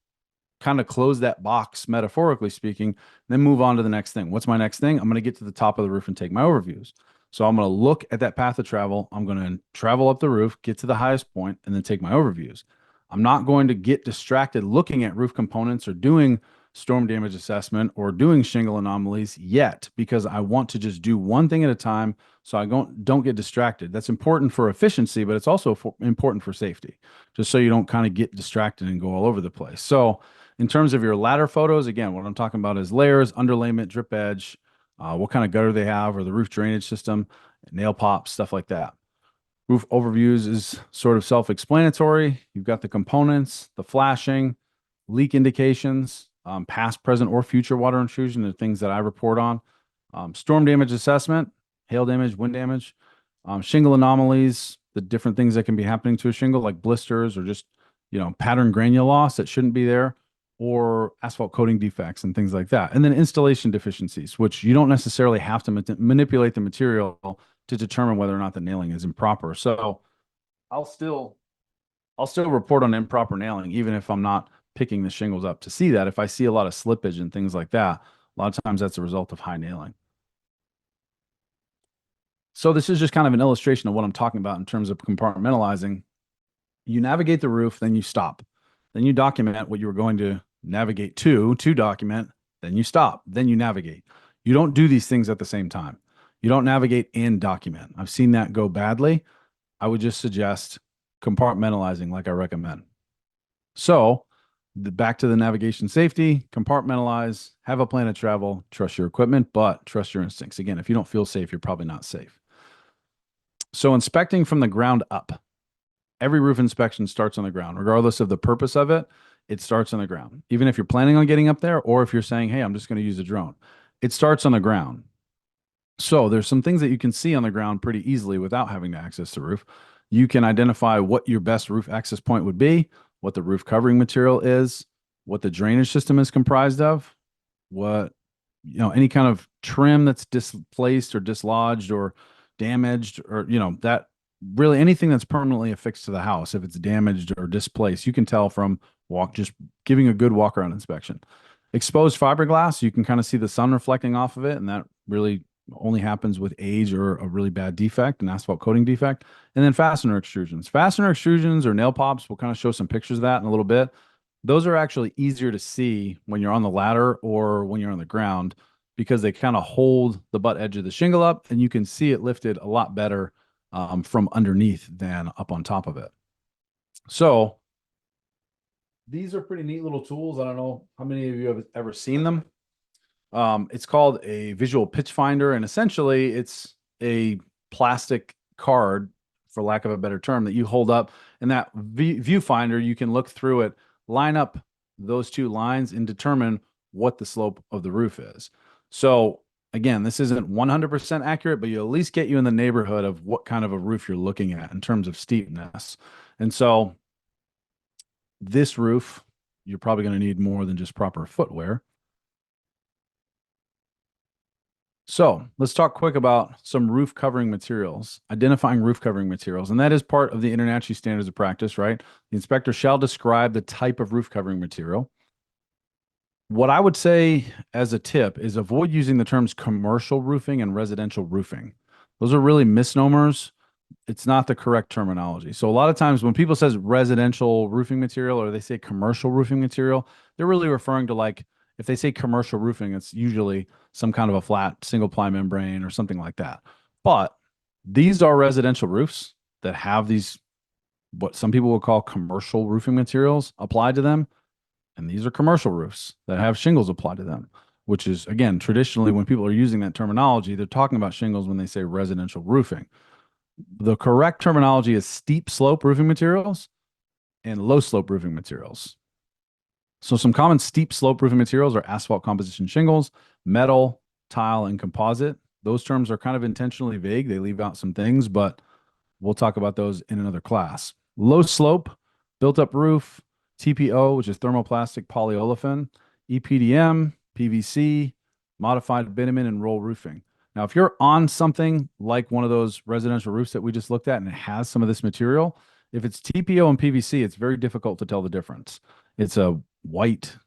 kind of close that box, metaphorically speaking, then move on to the next thing. What's my next thing? I'm going to get to the top of the roof and take my overviews. So I'm going to look at that path of travel. I'm going to travel up the roof, get to the highest point, and then take my overviews. I'm not going to get distracted looking at roof components or doing storm damage assessment or doing shingle anomalies yet, because I want to just do one thing at a time so I don't get distracted. That's important for efficiency, but it's also important for safety, just so you don't kind of get distracted and go all over the place. So in terms of your ladder photos, again, what I'm talking about is layers, underlayment, drip edge, what kind of gutter they have, or the roof drainage system, nail pops, stuff like that. Roof overviews is sort of self-explanatory. You've got the components, the flashing, leak indications, past, present, or future water intrusion, the things that I report on. Storm damage assessment, hail damage, wind damage, shingle anomalies, the different things that can be happening to a shingle, like blisters or just, pattern granule loss that shouldn't be there, or asphalt coating defects and things like that. And then installation deficiencies, which you don't necessarily have to manipulate the material to determine whether or not the nailing is improper. So I'll still report on improper nailing, even if I'm not picking the shingles up to see that. If I see a lot of slippage and things like that, a lot of times that's a result of high nailing. So this is just kind of an illustration of what I'm talking about in terms of compartmentalizing. You navigate the roof, then you stop. Then you document what you were going to navigate to document, then you stop, then you navigate. You don't do these things at the same time. You don't navigate and document. I've seen that go badly. I would just suggest compartmentalizing like I recommend. So back to the navigation safety, compartmentalize, have a plan of travel, trust your equipment, but trust your instincts. Again, if you don't feel safe, you're probably not safe. So inspecting from the ground up. Every roof inspection starts on the ground, regardless of the purpose of it. It starts on the ground. Even if you're planning on getting up there, or if you're saying, hey, I'm just going to use a drone, it starts on the ground. So there's some things that you can see on the ground pretty easily without having to access the roof. You can identify what your best roof access point would be, what the roof covering material is, what the drainage system is comprised of, what, any kind of trim that's displaced or dislodged or damaged, or, that really anything that's permanently affixed to the house. If it's damaged or displaced, you can tell from just giving a good walk around inspection. Exposed fiberglass, you can kind of see the sun reflecting off of it, and that really only happens with age or a really bad defect, an asphalt coating defect. And then fastener extrusions. Fastener extrusions or nail pops, we'll kind of show some pictures of that in a little bit. Those are actually easier to see when you're on the ladder or when you're on the ground, because they kind of hold the butt edge of the shingle up, and you can see it lifted a lot better from underneath than up on top of it. So these are pretty neat little tools. I don't know how many of you have ever seen them. It's called a visual pitch finder, and essentially it's a plastic card, for lack of a better term, that you hold up, and that viewfinder, you can look through it, line up those two lines, and determine what the slope of the roof is. So again, this isn't 100% accurate, but you at least get you in the neighborhood of what kind of a roof you're looking at in terms of steepness. And so this roof, you're probably going to need more than just proper footwear. So let's talk quick about some roof covering materials, identifying roof covering materials. And that is part of the InterNACHI standards of practice, right? The inspector shall describe the type of roof covering material. What I would say as a tip is avoid using the terms commercial roofing and residential roofing. Those are really misnomers. It's not the correct terminology. So a lot of times when people says residential roofing material or they say commercial roofing material, they're really referring to, like, if they say commercial roofing, it's usually some kind of a flat single ply membrane or something like that. But these are residential roofs that have these, what some people will call commercial roofing materials applied to them. And these are commercial roofs that have shingles applied to them, which is, again, traditionally when people are using that terminology, they're talking about shingles when they say residential roofing. The correct terminology is steep slope roofing materials and low slope roofing materials. So some common steep slope roofing materials are asphalt composition shingles, metal, tile, and composite. Those terms are kind of intentionally vague. They leave out some things, but we'll talk about those in another class. Low slope, built up roof, TPO, which is thermoplastic polyolefin, EPDM, PVC, modified bitumen, and roll roofing. Now, if you're on something like one of those residential roofs that we just looked at and it has some of this material, if it's TPO and PVC, it's very difficult to tell the difference. It's a white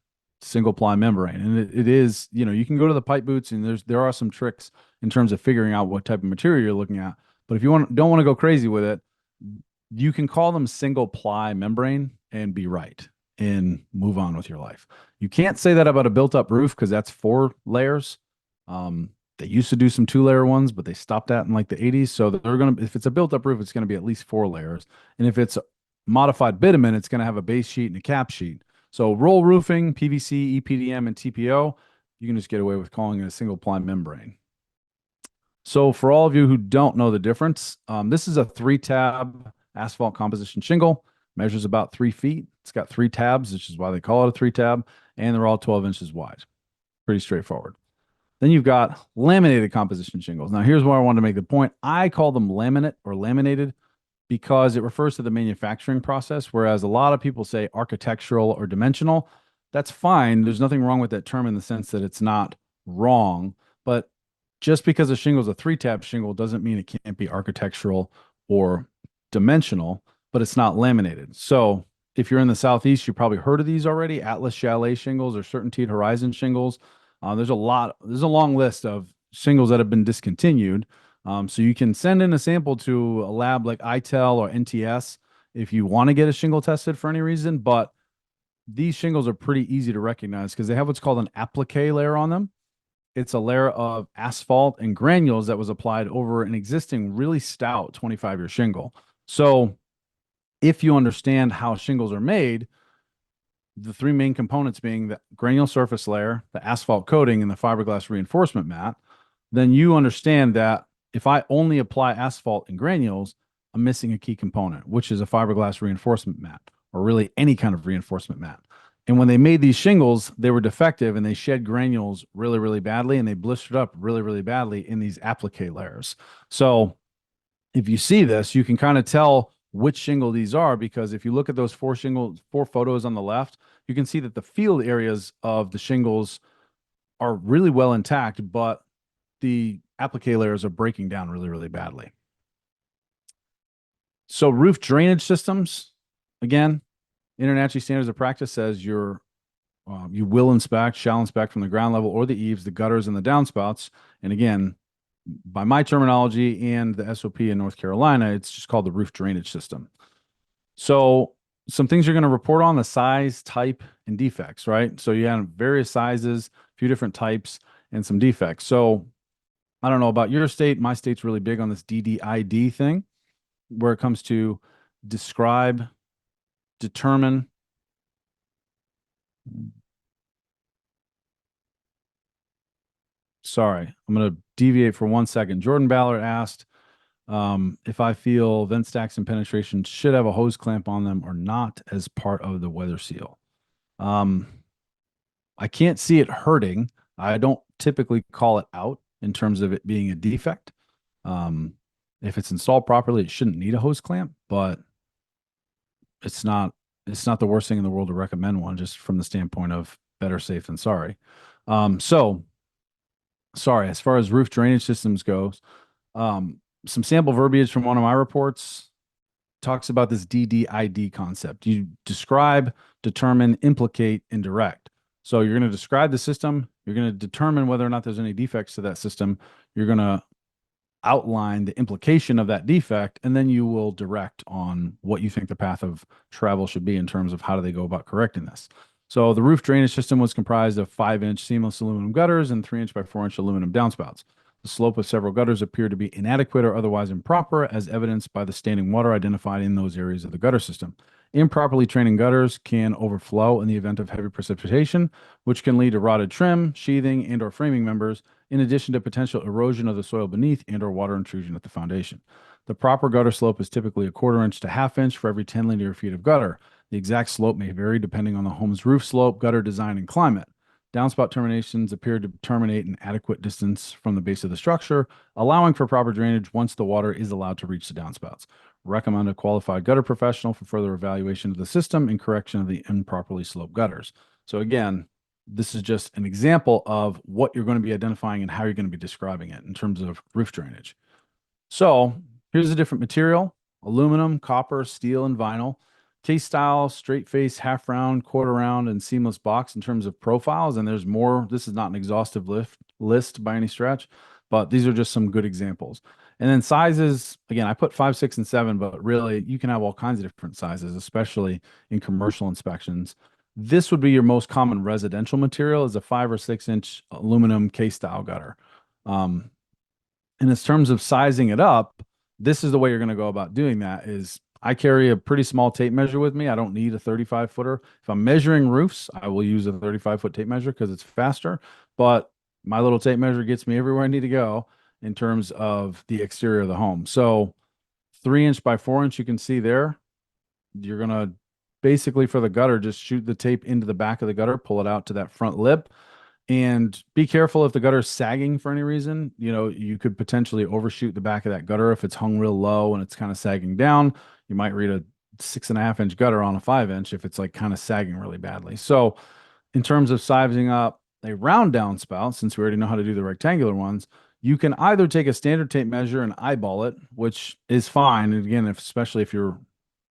single ply membrane, and it is, you can go to the pipe boots and there are some tricks in terms of figuring out what type of material you're looking at. But if you don't want to go crazy with it, you can call them single ply membrane and be right and move on with your life. You can't say that about a built up roof because that's 4 layers. They used to do some 2-layer ones, but they stopped that in like the 80s. So if it's a built up roof, it's going to be at least 4 layers. And if it's modified bitumen, it's going to have a base sheet and a cap sheet. So roll roofing, PVC, EPDM, and TPO, you can just get away with calling it a single ply membrane. So for all of you who don't know the difference, this is a 3-tab asphalt composition shingle, measures about 3 feet. It's got 3 tabs, which is why they call it a 3-tab, and they're all 12 inches wide. Pretty straightforward. Then you've got laminated composition shingles. Now here's where I wanted to make the point. I call them laminate or laminated because it refers to the manufacturing process, whereas a lot of people say architectural or dimensional. That's fine. There's nothing wrong with that term in the sense that it's not wrong, but just because a shingle is a 3-tab shingle doesn't mean it can't be architectural or dimensional, but it's not laminated. So if you're in the Southeast, you've probably heard of these already, Atlas Chalet shingles or Certainteed Horizon shingles. There's a long list of shingles that have been discontinued. So you can send in a sample to a lab like ITEL or NTS if you want to get a shingle tested for any reason, but these shingles are pretty easy to recognize because they have what's called an applique layer on them. It's a layer of asphalt and granules that was applied over an existing really stout 25-year shingle. So if you understand how shingles are made, the 3 main components being the granule surface layer, the asphalt coating, and the fiberglass reinforcement mat, then you understand that if I only apply asphalt and granules, I'm missing a key component, which is a fiberglass reinforcement mat, or really any kind of reinforcement mat. And when they made these shingles, they were defective and they shed granules really, really badly, and they blistered up really, really badly in these applique layers. So if you see this, you can kind of tell which shingle these are, because if you look at those 4 photos on the left, you can see that the field areas of the shingles are really well intact, but the applique layers are breaking down really, really badly. So roof drainage systems, again, InterNACHI standards of practice says you shall inspect from the ground level or the eaves, the gutters, and the downspouts. And again, by my terminology and the SOP in North Carolina, it's just called the roof drainage system. So some things you're going to report on: the size, type, and defects, right? So you have various sizes, a few different types, and some defects. So I don't know about your state. My state's really big on this DDID thing, where it comes to describe, determine. Sorry, I'm going to deviate for 1 second. Jordan Ballard asked if I feel vent stacks and penetration should have a hose clamp on them or not as part of the weather seal. I can't see it hurting. I don't typically call it out in terms of it being a defect. If it's installed properly, it shouldn't need a hose clamp, but it's not the worst thing in the world to recommend one, just from the standpoint of better safe than sorry. Sorry, as far as roof drainage systems goes, some sample verbiage from one of my reports talks about this DDID concept. You describe, determine, implicate, and direct. So you're going to describe the system. You're going to determine whether or not there's any defects to that system. You're going to outline the implication of that defect, and then you will direct on what you think the path of travel should be in terms of how do they go about correcting this. So the roof drainage system was comprised of 5-inch seamless aluminum gutters and 3-inch by 4-inch aluminum downspouts. The slope of several gutters appeared to be inadequate or otherwise improper, as evidenced by the standing water identified in those areas of the gutter system. Improperly draining gutters can overflow in the event of heavy precipitation, which can lead to rotted trim, sheathing, and/or framing members, in addition to potential erosion of the soil beneath and/or water intrusion at the foundation. The proper gutter slope is typically a 1/4 inch to 1/2 inch for every 10 linear feet of gutter. The exact slope may vary depending on the home's roof slope, gutter design, and climate. Downspout terminations appear to terminate an adequate distance from the base of the structure, allowing for proper drainage once the water is allowed to reach the downspouts. Recommend a qualified gutter professional for further evaluation of the system and correction of the improperly sloped gutters. So again, This is just an example of what you're going to be identifying and how you're going to be describing it in terms of roof drainage. So here's a different material: aluminum, copper, steel, and vinyl. Case style, straight face, half round, quarter round, and seamless box in terms of profiles. And there's more. This is not an exhaustive list by any stretch, but these are just some good examples. And then sizes, again, I put 5, 6, and 7, but really you can have all kinds of different sizes, especially in commercial inspections. This would be your most common residential material, is a 5 or 6 inch aluminum case style gutter. Um, and in terms of sizing it up, this is the way you're going to go about doing that. Is I carry a pretty small tape measure with me. I don't need a 35 footer. If I'm measuring roofs, I will use a 35-foot tape measure because it's faster. But my little tape measure gets me everywhere I need to go in terms of the exterior of the home. So 3 inch by 4 inch, you can see there, you're going to basically, for the gutter, just shoot the tape into the back of the gutter, pull it out to that front lip. And be careful if the gutter's sagging for any reason. You could potentially overshoot the back of that gutter if it's hung real low and it's kind of sagging down. You might read a 6.5 inch gutter on a 5 inch if it's like kind of sagging really badly. So, in terms of sizing up a round downspout, since we already know how to do the rectangular ones, you can either take a standard tape measure and eyeball it, which is fine. And again, especially if you're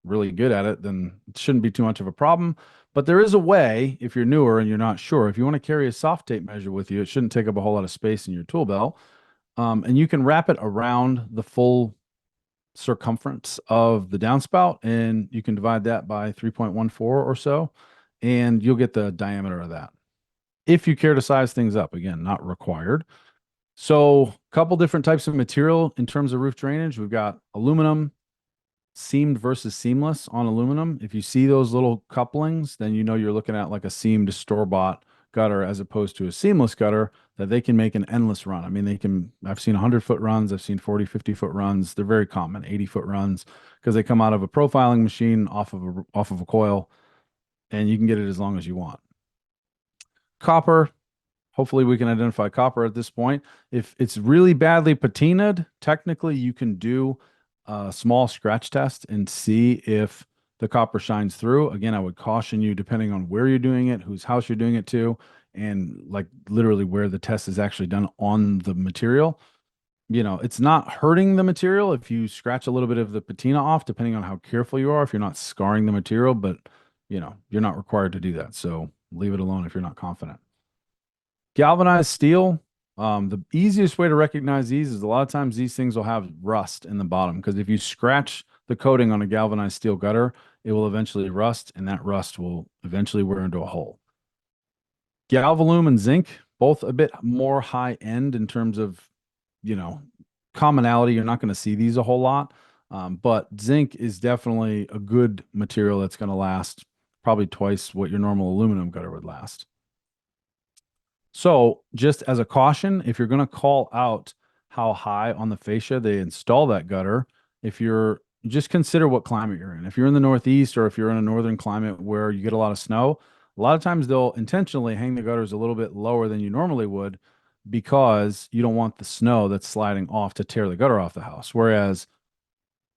really good at it, then it shouldn't be too much of a problem. But there is a way, if you're newer and you're not sure, if you want to carry a soft tape measure with you, it shouldn't take up a whole lot of space in your tool belt. And you can wrap it around the full circumference of the downspout, and you can divide that by 3.14 or so, and you'll get the diameter of that. If you care to size things up, again, not required. So, a couple different types of material in terms of roof drainage. We've got aluminum, seamed versus seamless on aluminum. If you see those little couplings, then you know you're looking at like a seamed store-bought gutter as opposed to a seamless gutter that they can make an endless run. I mean, I've seen 100-foot runs, I've seen 40, 50-foot runs. They're very common, 80-foot runs, because they come out of a profiling machine off of a coil, and you can get it as long as you want. Copper, hopefully we can identify copper at this point. If it's really badly patinaed, technically you can do a small scratch test and see if the copper shines through. Again, I would caution you, depending on where you're doing it, whose house you're doing it to, and like literally where the test is actually done on the material. It's not hurting the material if you scratch a little bit of the patina off, depending on how careful you are, if you're not scarring the material, but you're not required to do that. So leave it alone if you're not confident. Galvanized steel. The easiest way to recognize these is a lot of times these things will have rust in the bottom, because if you scratch the coating on a galvanized steel gutter, it will eventually rust, and that rust will eventually wear into a hole. Galvalume and zinc, both a bit more high end in terms of, commonality. You're not going to see these a whole lot, but zinc is definitely a good material that's going to last probably twice what your normal aluminum gutter would last. So just as a caution, if you're going to call out how high on the fascia they install that gutter, just consider what climate you're in. If you're in the Northeast, or if you're in a northern climate where you get a lot of snow, a lot of times they'll intentionally hang the gutters a little bit lower than you normally would, because you don't want the snow that's sliding off to tear the gutter off the house. Whereas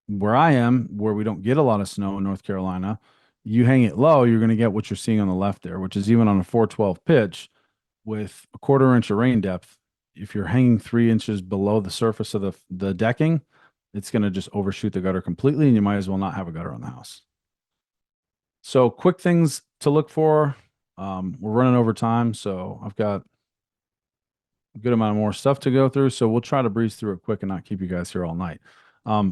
where I am, where we don't get a lot of snow in North Carolina, you hang it low, you're going to get what you're seeing on the left there, which is even on a 412 pitch with a 1/4 inch of rain depth. If you're hanging 3 inches below the surface of the decking, it's going to just overshoot the gutter completely, and you might as well not have a gutter on the house. So quick things to look for. We're running over time, so I've got a good amount of more stuff to go through. So we'll try to breeze through it quick and not keep you guys here all night.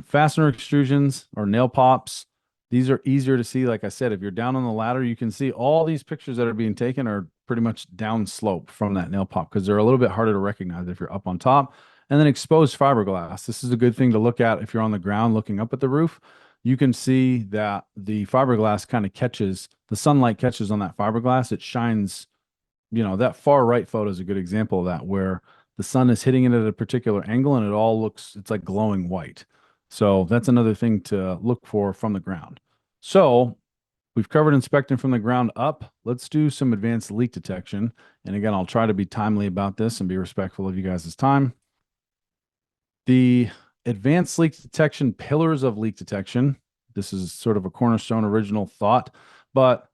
Fastener extrusions or nail pops. These are easier to see. Like I said, if you're down on the ladder, you can see all these pictures that are being taken are pretty much down slope from that nail pop, because they're a little bit harder to recognize if you're up on top. And then exposed fiberglass. This is a good thing to look at if you're on the ground looking up at the roof. You can see that the fiberglass kind of the sunlight catches on that fiberglass. It shines, that far right photo is a good example of that, where the sun is hitting it at a particular angle and it's like glowing white. So that's another thing to look for from the ground. So we've covered inspecting from the ground up. Let's do some advanced leak detection. And again, I'll try to be timely about this and be respectful of you guys' time. The advanced leak detection pillars of leak detection. This is sort of a cornerstone original thought, but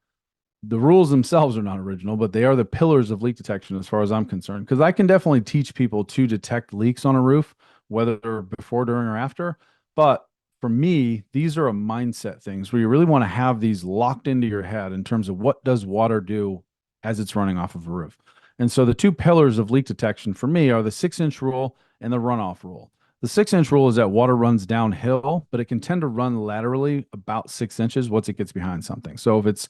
the rules themselves are not original, but they are the pillars of leak detection as far as I'm concerned. Because I can definitely teach people to detect leaks on a roof, whether before, during, or after. But for me, these are a mindset things where you really want to have these locked into your head in terms of what does water do as it's running off of a roof. And so the two pillars of leak detection for me are the 6 inch rule and the runoff rule. The 6 inch rule is that water runs downhill, but it can tend to run laterally about 6 inches once it gets behind something. So if it's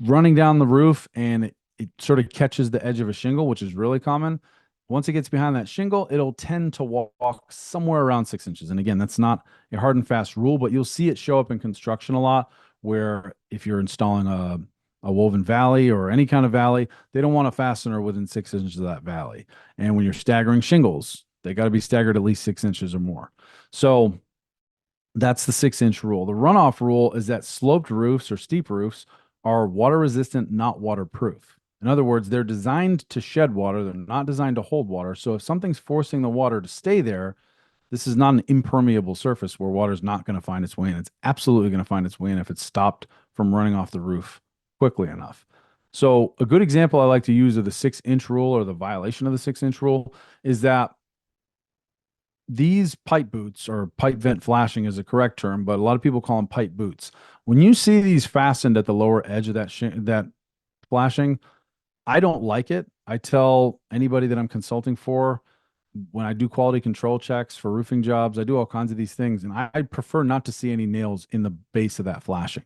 running down the roof and it sort of catches the edge of a shingle, which is really common. Once it gets behind that shingle, it'll tend to walk somewhere around 6 inches. And again, that's not a hard and fast rule, but you'll see it show up in construction a lot where if you're installing a woven valley or any kind of valley, they don't want a fastener within 6 inches of that valley. And when you're staggering shingles, they got to be staggered at least 6 inches or more. So that's the 6 inch rule. The runoff rule is that sloped roofs or steep roofs are water resistant, not waterproof. In other words, they're designed to shed water. They're not designed to hold water. So if something's forcing the water to stay there, this is not an impermeable surface where water is not going to find its way in. It's absolutely going to find its way in if it's stopped from running off the roof quickly enough. So a good example I like to use of the 6 inch rule or the violation of the 6 inch rule is that these pipe boots, or pipe vent flashing is a correct term, but a lot of people call them pipe boots. When you see these fastened at the lower edge of that flashing, I don't like it. I tell anybody that I'm consulting for, when I do quality control checks for roofing jobs, I do all kinds of these things, and I prefer not to see any nails in the base of that flashing.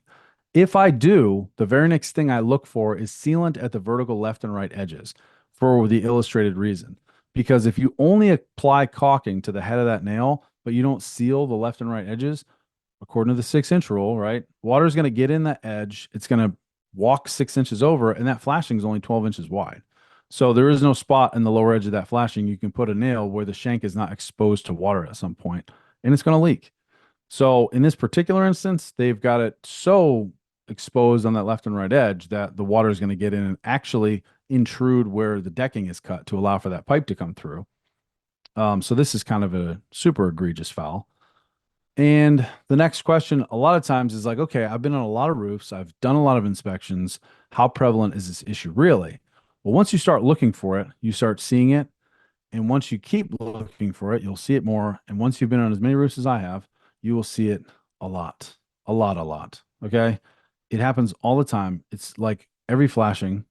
If I do, the very next thing I look for is sealant at the vertical left and right edges for the illustrated reason. Because if you only apply caulking to the head of that nail, but you don't seal the left and right edges, according to the 6 inch rule, right? Water is going to get in that edge. It's going to walk 6 inches over, and that flashing is only 12 inches wide. So there is no spot in the lower edge of that flashing you can put a nail where the shank is not exposed to water at some point, and it's going to leak. So in this particular instance, they've got it so exposed on that left and right edge that the water is going to get in and actually intrude where the decking is cut to allow for that pipe to come through. So this is kind of a super egregious foul. And the next question, a lot of times, is like, okay, I've been on a lot of roofs, I've done a lot of inspections. How prevalent is this issue really? Well, once you start looking for it, you start seeing it. And once you keep looking for it, you'll see it more. And once you've been on as many roofs as I have, you will see it a lot, a lot, a lot. Okay. It happens all the time. It's like every flashing.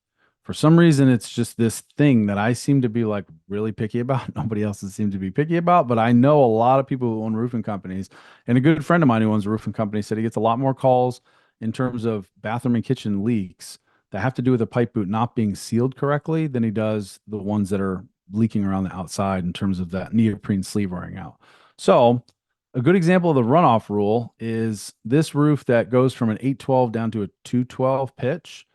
For some reason, it's just this thing that I seem to be like really picky about. Nobody else seems to be picky about, but I know a lot of people who own roofing companies. And a good friend of mine who owns a roofing company said he gets a lot more calls in terms of bathroom and kitchen leaks that have to do with the pipe boot not being sealed correctly than he does the ones that are leaking around the outside in terms of that neoprene sleeve wearing out. So a good example of the runoff rule is this roof that goes from an 812 down to a 212 pitch.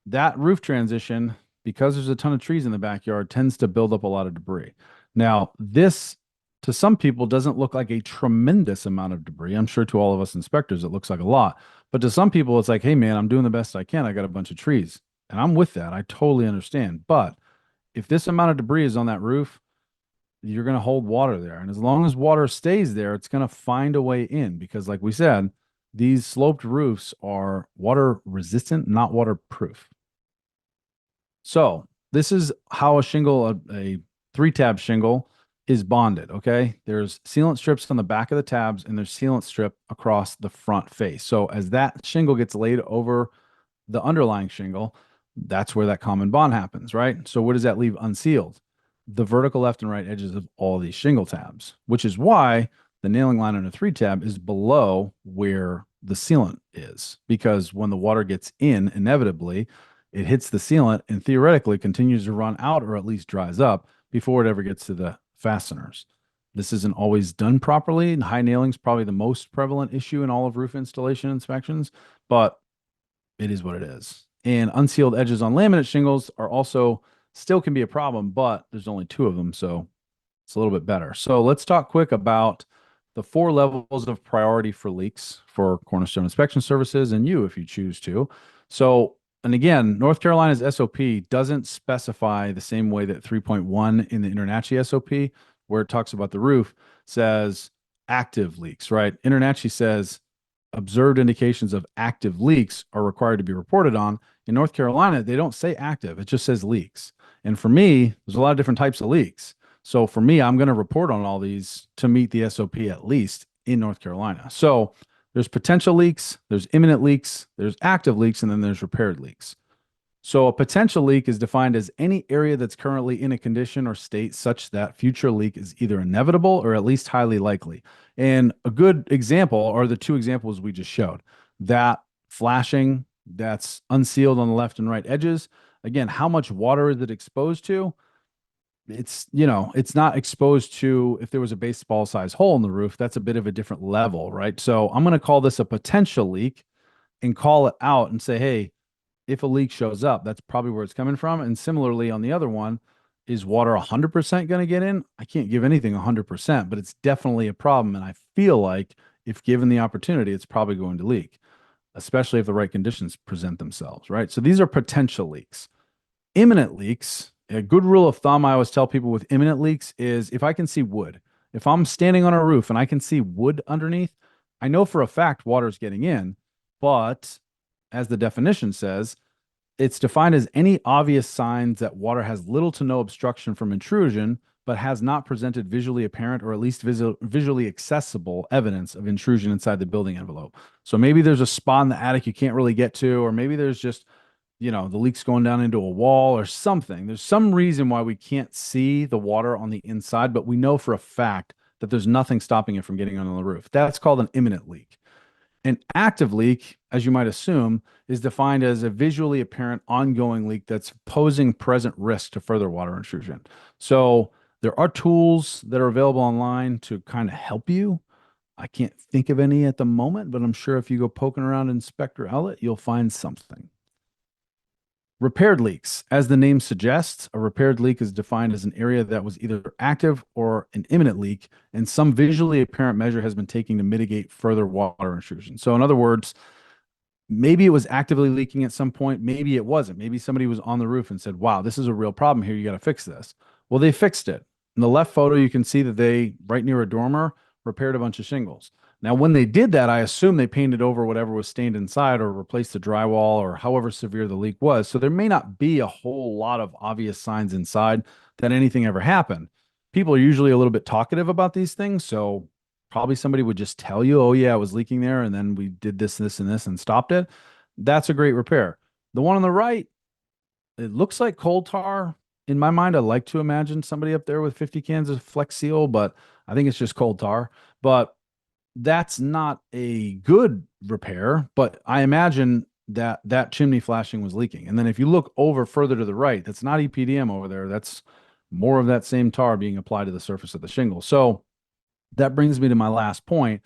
That roof transition, because there's a ton of trees in the backyard, tends to build up a lot of debris. Now, this to some people doesn't look like a tremendous amount of debris. I'm sure to all of us inspectors, it looks like a lot. But to some people, it's like, hey, man, I'm doing the best I can. I got a bunch of trees. And I'm with that. I totally understand. But if this amount of debris is on that roof, you're going to hold water there. And as long as water stays there, it's going to find a way in because, like we said, these sloped roofs are water resistant, not waterproof. So this is how a shingle, a 3-tab shingle, is bonded. Okay. There's sealant strips on the back of the tabs and there's sealant strip across the front face. So as that shingle gets laid over the underlying shingle, that's where that common bond happens, right? So what does that leave unsealed? The vertical left and right edges of all these shingle tabs, which is why the nailing line on a 3-tab is below where the sealant is, because when the water gets in, inevitably, it hits the sealant and theoretically continues to run out or at least dries up before it ever gets to the fasteners. This isn't always done properly, and high nailing is probably the most prevalent issue in all of roof installation inspections, but it is what it is. And unsealed edges on laminate shingles are also still can be a problem, but there's only 2 of them, so it's a little bit better. So let's talk quick about the 4 levels of priority for leaks for Cornerstone Inspection Services and you if you choose to. So, and again, North Carolina's SOP doesn't specify the same way that 3.1 in the InterNACHI SOP, where it talks about the roof, says active leaks, right? InterNACHI says observed indications of active leaks are required to be reported on. In North Carolina, they don't say active, it just says leaks. And for me, there's a lot of different types of leaks. So for me, I'm going to report on all these to meet the SOP at least in North Carolina. So there's potential leaks, there's imminent leaks, there's active leaks, and then there's repaired leaks. So a potential leak is defined as any area that's currently in a condition or state such that future leak is either inevitable or at least highly likely. And a good example are the two examples we just showed. That flashing that's unsealed on the left and right edges. Again, how much water is it exposed to? It's not exposed to if there was a baseball size hole in the roof. That's a bit of a different level, right? So I'm going to call this a potential leak and call it out and say, hey, if a leak shows up, that's probably where it's coming from. And similarly, on the other one, is water 100% going to get in? I can't give anything 100%, but it's definitely a problem. And I feel like if given the opportunity, it's probably going to leak, especially if the right conditions present themselves, right? So these are potential leaks. Imminent leaks, a good rule of thumb I always tell people with imminent leaks is if I can see wood, if I'm standing on a roof and I can see wood underneath, I know for a fact water's getting in, but as the definition says, it's defined as any obvious signs that water has little to no obstruction from intrusion, but has not presented visually apparent or at least visually accessible evidence of intrusion inside the building envelope. So maybe there's a spot in the attic you can't really get to, or maybe there's just, the leak's going down into a wall or something. There's some reason why we can't see the water on the inside, but we know for a fact that there's nothing stopping it from getting on the roof. That's called an imminent leak. An active leak, as you might assume, is defined as a visually apparent ongoing leak that's posing present risk to further water intrusion. So there are tools that are available online to kind of help you. I can't think of any at the moment, but I'm sure if you go poking around Inspector Outlet, you'll find something. Repaired leaks. As the name suggests, a repaired leak is defined as an area that was either active or an imminent leak, and some visually apparent measure has been taken to mitigate further water intrusion. So in other words, maybe it was actively leaking at some point, maybe it wasn't. Maybe somebody was on the roof and said, wow, this is a real problem here, you got to fix this. Well, they fixed it. In the left photo, you can see that they, right near a dormer, repaired a bunch of shingles. Now, when they did that, I assume they painted over whatever was stained inside or replaced the drywall or however severe the leak was. So there may not be a whole lot of obvious signs inside that anything ever happened. People are usually a little bit talkative about these things. So probably somebody would just tell you, oh, yeah, it was leaking there. And then we did this, this, and this and stopped it. That's a great repair. The one on the right, it looks like coal tar. In my mind, I like to imagine somebody up there with 50 cans of Flex Seal, but I think it's just coal tar. But that's not a good repair, but I imagine that that chimney flashing was leaking. And then if you look over further to the right, that's not EPDM over there. That's more of that same tar being applied to the surface of the shingle. So that brings me to my last point.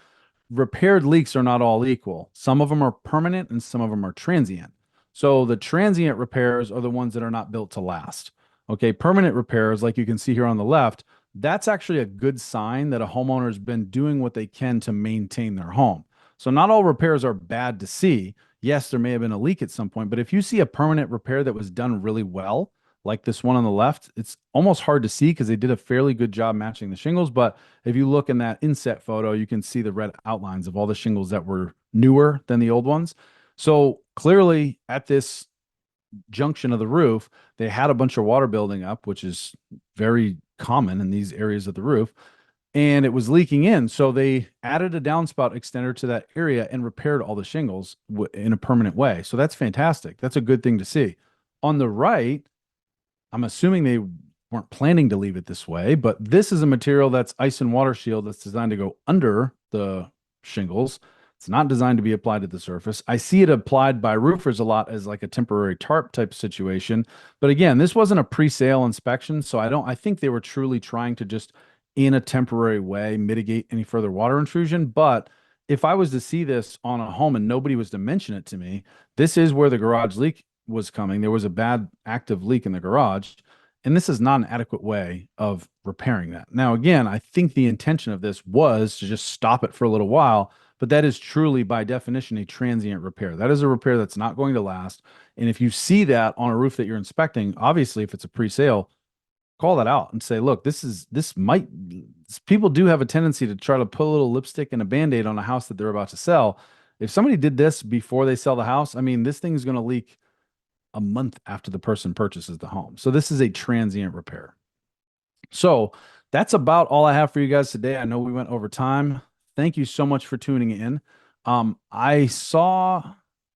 Repaired leaks are not all equal. Some of them are permanent and some of them are transient. So the transient repairs are the ones that are not built to last. Okay, permanent repairs, like you can see here on the left, that's actually a good sign that a homeowner has been doing what they can to maintain their home. So not all repairs are bad to see. Yes, there may have been a leak at some point, but if you see a permanent repair that was done really well, like this one on the left, it's almost hard to see because they did a fairly good job matching the shingles. But if you look in that inset photo, you can see the red outlines of all the shingles that were newer than the old ones. So clearly at this junction of the roof, they had a bunch of water building up, which is very common in these areas of the roof, and it was leaking in. So they added a downspout extender to that area and repaired all the shingles in a permanent way. So that's fantastic. That's a good thing to see. On the right, I'm assuming they weren't planning to leave it this way, but this is a material that's ice and water shield that's designed to go under the shingles. It's not designed to be applied to the surface. I see it applied by roofers a lot as like a temporary tarp type situation. But again, this wasn't a pre-sale inspection, so I think they were truly trying to just in a temporary way mitigate any further water intrusion. But if I was to see this on a home and nobody was to mention it to me, this is where the garage leak was coming. There was a bad active leak in the garage. And this is not an adequate way of repairing that. Now, again, I think the intention of this was to just stop it for a little while, but that is truly, by definition, a transient repair. That is a repair that's not going to last. And if you see that on a roof that you're inspecting, obviously, if it's a pre-sale, call that out and say, look, people do have a tendency to try to put a little lipstick and a Band-Aid on a house that they're about to sell. If somebody did this before they sell the house, I mean, this thing is going to leak a month after the person purchases the home. So this is a transient repair. So that's about all I have for you guys today. I know we went over time. Thank you so much for tuning in. I saw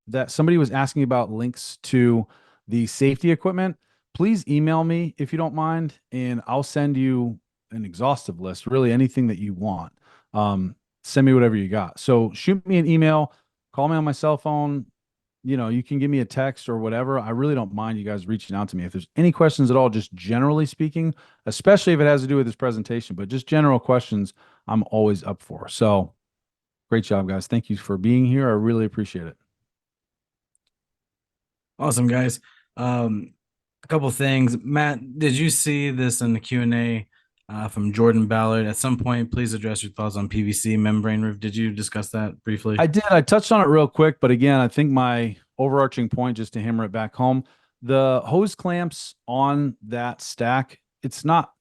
that somebody was asking about links to the safety equipment. Please email me if you don't mind, and I'll send you an exhaustive list, really anything that you want. Send me whatever you got. So shoot me an email, call me on my cell phone, you can give me a text or whatever. I really don't mind you guys reaching out to me. If there's any questions at all, just generally speaking, especially if it has to do with this presentation, but just general questions, I'm always up for. So great job, guys. Thank you for being here. I really appreciate it. Awesome, guys. A couple things. Matt, did you see this in the Q&A from Jordan Ballard? At some point, please address your thoughts on PVC membrane roof. Did you discuss that briefly? I did. I touched on it real quick, but again, I think my overarching point, just to hammer it back home, the hose clamps on that stack, it's not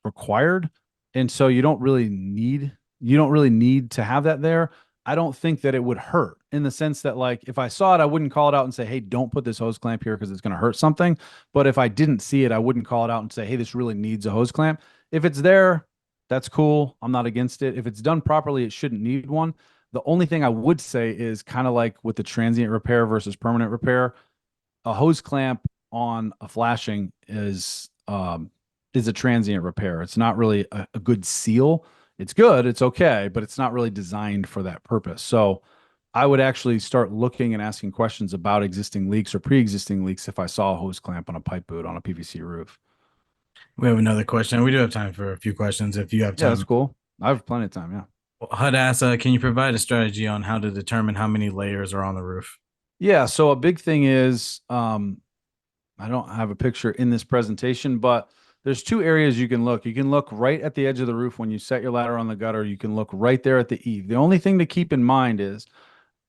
required. And so you don't really need to have that there. I don't think that it would hurt in the sense that, like, if I saw it, I wouldn't call it out and say, hey, don't put this hose clamp here because it's going to hurt something. But if I didn't see it, I wouldn't call it out and say, hey, this really needs a hose clamp. If it's there, that's cool. I'm not against it. If it's done properly, it shouldn't need one. The only thing I would say is kind of like with the transient repair versus permanent repair, a hose clamp on a flashing is a transient repair. It's not really a good seal. It's good, it's okay, but it's not really designed for that purpose. So I would actually start looking and asking questions about existing leaks or pre-existing leaks if I saw a hose clamp on a pipe boot on a PVC roof. We have another question. We do have time for a few questions if you have Yeah, that's time. cool. I have plenty of time. Yeah. HUD asks, can you provide a strategy on how to determine how many layers are on the roof? Yeah. So a big thing is, I don't have a picture in this presentation, but there's two areas you can look. You can look right at the edge of the roof when you set your ladder on the gutter. You can look right there at the eave. The only thing to keep in mind is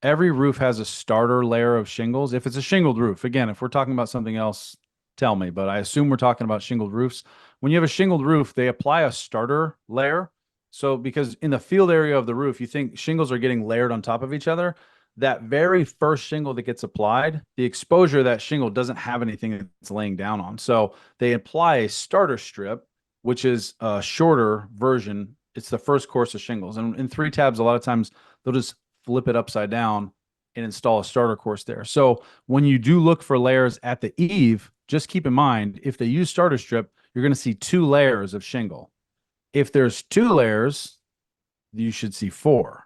every roof has a starter layer of shingles. If it's a shingled roof, again, if we're talking about something else, tell me, but I assume we're talking about shingled roofs. When you have a shingled roof, they apply a starter layer. So, because in the field area of the roof, you think shingles are getting layered on top of each other. That very first shingle that gets applied, the exposure of that shingle doesn't have anything it's laying down on. So, they apply a starter strip, which is a shorter version. It's the first course of shingles. And in 3 tabs, a lot of times they'll just flip it upside down and install a starter course there. So when you do look for layers at the eave, just keep in mind, if they use starter strip, you're going to see 2 layers of shingle. If there's 2 layers, you should see 4,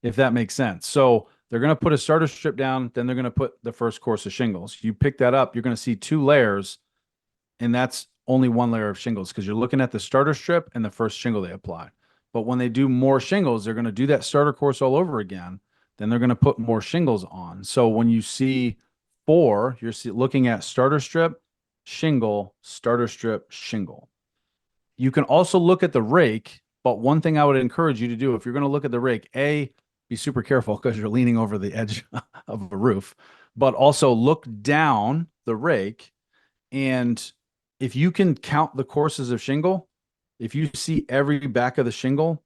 if that makes sense. So they're going to put a starter strip down, then they're going to put the first course of shingles. You pick that up, you're going to see 2 layers, and that's only 1 layer of shingles because you're looking at the starter strip and the first shingle they apply. But when they do more shingles, they're going to do that starter course all over again. Then they're going to put more shingles on. So when you see 4, you're looking at starter strip, shingle, starter strip, shingle. You can also look at the rake, but one thing I would encourage you to do if you're going to look at the rake, be super careful because you're leaning over the edge of a roof, but also look down the rake. And if you can count the courses of shingle, if you see every back of the shingle,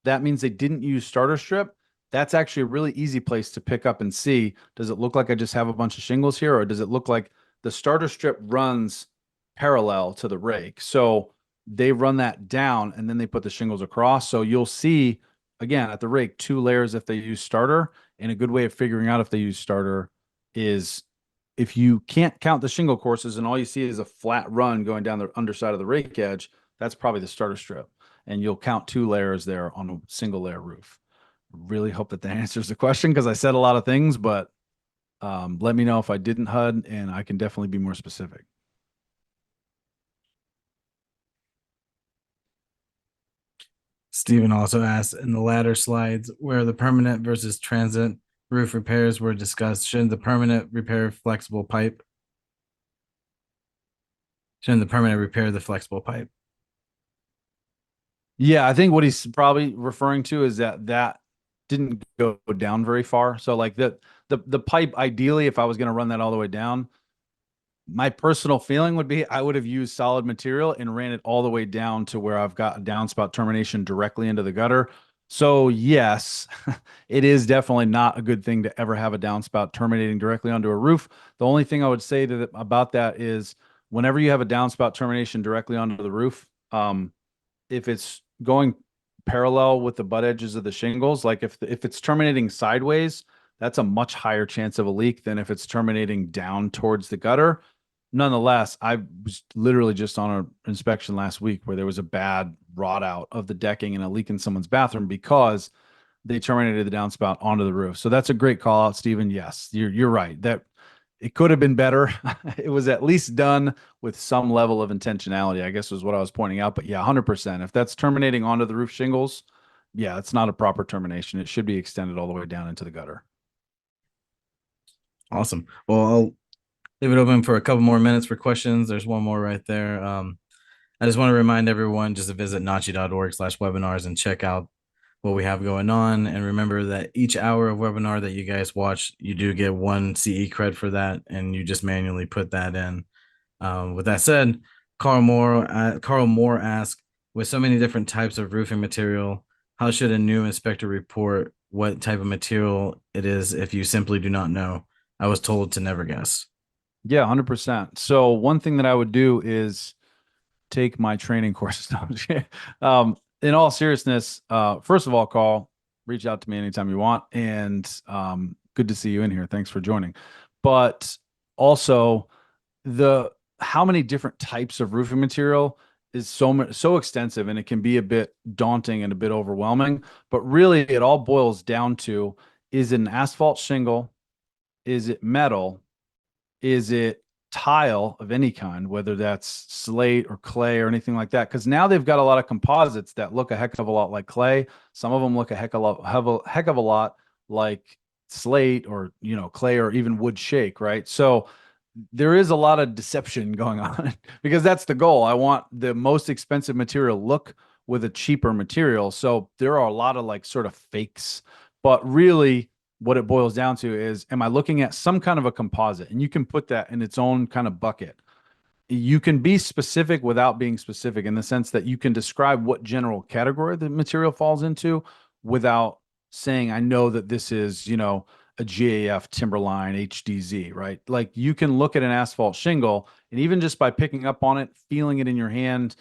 that means they didn't use starter strip. That's actually a really easy place to pick up and see, does it look like I just have a bunch of shingles here, or does it look like the starter strip runs parallel to the rake? So they run that down and then they put the shingles across. So you'll see, again, at the rake, 2 layers if they use starter. And a good way of figuring out if they use starter is if you can't count the shingle courses and all you see is a flat run going down the underside of the rake edge, that's probably the starter strip. And you'll count 2 layers there on a single layer roof. Really hope that answers the question because I said a lot of things, but let me know if I didn't, HUD, and I can definitely be more specific. Stephen also asked, in the latter slides where the permanent versus transit roof repairs were discussed, shouldn't the permanent repair flexible pipe? Shouldn't the permanent repair the flexible pipe? Yeah, I think what he's probably referring to is that didn't go down very far. So like the pipe, ideally, if I was going to run that all the way down, my personal feeling would be I would have used solid material and ran it all the way down to where I've got a downspout termination directly into the gutter. So yes, it is definitely not a good thing to ever have a downspout terminating directly onto a roof. The only thing I would say about that is whenever you have a downspout termination directly onto the roof, if it's going parallel with the butt edges of the shingles, like if it's terminating sideways, that's a much higher chance of a leak than if it's terminating down towards the gutter. Nonetheless, I was literally just on an inspection last week where there was a bad rot out of the decking and a leak in someone's bathroom because they terminated the downspout onto the roof. So that's a great call out, Stephen. Yes, you're right. That it could have been better. It was at least done with some level of intentionality, I guess was what I was pointing out. But yeah, 100%. If that's terminating onto the roof shingles, yeah, it's not a proper termination. It should be extended all the way down into the gutter. Awesome. Well, I'll leave it open for a couple more minutes for questions. There's one more right there. I just want to remind everyone just to visit nachi.org/webinars and check out what we have going on. And remember that each hour of webinar that you guys watch, you do get one CE cred for that, and you just manually put that in. With that said, Carl Moore asked, with so many different types of roofing material, how should a new inspector report what type of material it is if you simply do not know? I was told to never guess. Yeah, 100%. So one thing that I would do is take my training courses. In all seriousness, first of all, Carl, reach out to me anytime you want. And good to see you in here. Thanks for joining. But also, the how many different types of roofing material is so extensive, and it can be a bit daunting and a bit overwhelming. But really, it all boils down to: is it an asphalt shingle? Is it metal? Is it tile of any kind, whether that's slate or clay or anything like that? Because now they've got a lot of composites that look a heck of a lot like clay. Some of them look a heck of a lot like slate or clay or even wood shake, right? So there is a lot of deception going on because that's the goal. I want the most expensive material look with a cheaper material. So there are a lot of like sort of fakes, but really what it boils down to is, am I looking at some kind of a composite? And you can put that in its own kind of bucket. You can be specific without being specific in the sense that you can describe what general category the material falls into without saying, I know that this is, a GAF Timberline HDZ, right? Like you can look at an asphalt shingle and even just by picking up on it, feeling it in your hand,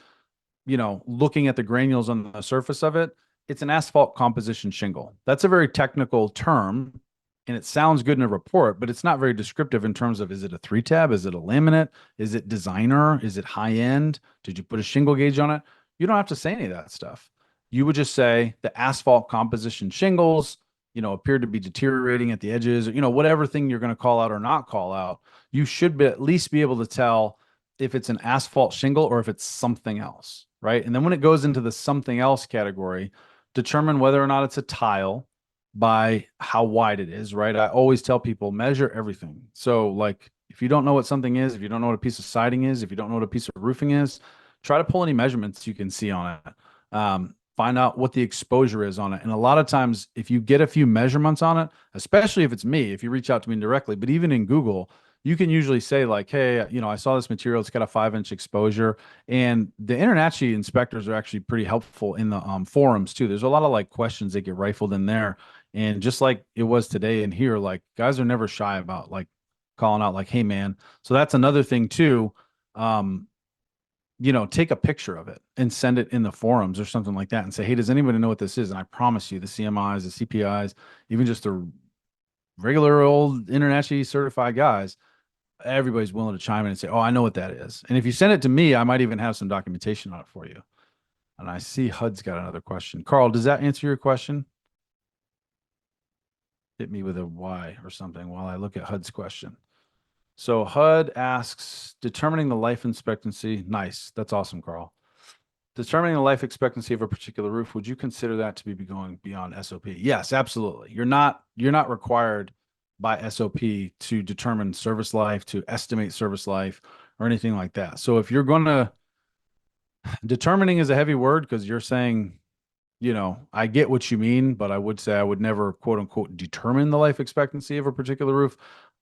looking at the granules on the surface of it, it's an asphalt composition shingle. That's a very technical term and it sounds good in a report, but it's not very descriptive in terms of, is it a 3-tab? Is it a laminate? Is it designer? Is it high end? Did you put a shingle gauge on it? You don't have to say any of that stuff. You would just say the asphalt composition shingles, appeared to be deteriorating at the edges, or, whatever thing you're going to call out or not call out. You should at least be able to tell if it's an asphalt shingle or if it's something else, right? And then when it goes into the something else category, determine whether or not it's a tile by how wide it is, right? I always tell people measure everything. So, like, if you don't know what something is, if you don't know what a piece of siding is, if you don't know what a piece of roofing is, try to pull any measurements you can see on it. Find out what the exposure is on it. And a lot of times, if you get a few measurements on it, especially if it's me, if you reach out to me directly, but even in Google, you can usually say like, hey, I saw this material. It's got a 5-inch exposure. And the InterNACHI inspectors are actually pretty helpful in the forums too. There's a lot of like questions that get rifled in there. And just like it was today in here, like guys are never shy about like calling out like, hey man. So that's another thing too. Take a picture of it and send it in the forums or something like that and say, hey, does anybody know what this is? And I promise you, the CMIs, the CPIs, even just the regular old InterNACHI certified guys, everybody's willing to chime in and say, oh, I know what that is. And if you send it to me, I might even have some documentation on it for you. And I see HUD's got another question. Carl, does that answer your question? Hit me with a Y or something while I look at HUD's question. So HUD asks, determining the life expectancy. Nice. That's awesome, Carl. Determining the life expectancy of a particular roof, would you consider that to be going beyond SOP? Yes, absolutely. You're not required by SOP to determine service life, to estimate service life, or anything like that. So if you're going to, determining is a heavy word because you're saying, I get what you mean, but I would say I would never quote unquote determine the life expectancy of a particular roof.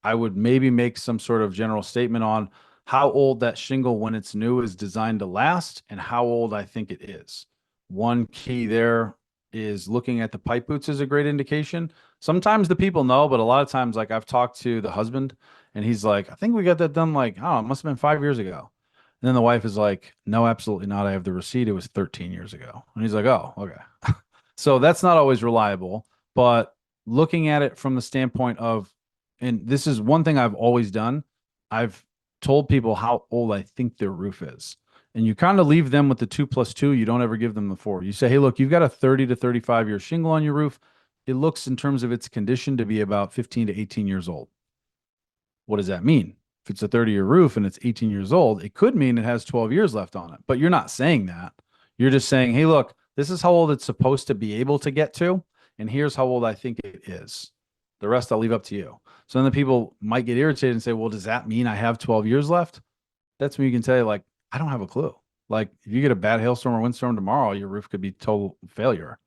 I would maybe make some sort of general statement on how old that shingle when it's new is designed to last and how old I think it is. One key there is looking at the pipe boots is a great indication. Sometimes the people know, but a lot of times, like I've talked to the husband and he's like, I think we got that done like, oh, it must have been 5 years ago. And then the wife is like, no, absolutely not. I have the receipt. It was 13 years ago. And he's like, oh, okay. So that's not always reliable, but looking at it from the standpoint of, and this is one thing I've always done, I've told people how old I think their roof is. And you kind of leave them with the 2 plus 2. You don't ever give them the 4. You say, hey, look, you've got a 30 to 35-year shingle on your roof. It looks, in terms of its condition, to be about 15 to 18 years old. What does that mean? If it's a 30-year roof and it's 18 years old, it could mean it has 12 years left on it. But you're not saying that. You're just saying, hey, look, this is how old it's supposed to be able to get to. And here's how old I think it is. The rest I'll leave up to you. So then the people might get irritated and say, well, does that mean I have 12 years left? That's when you can tell you, like, I don't have a clue. Like, if you get a bad hailstorm or windstorm tomorrow, your roof could be total failure.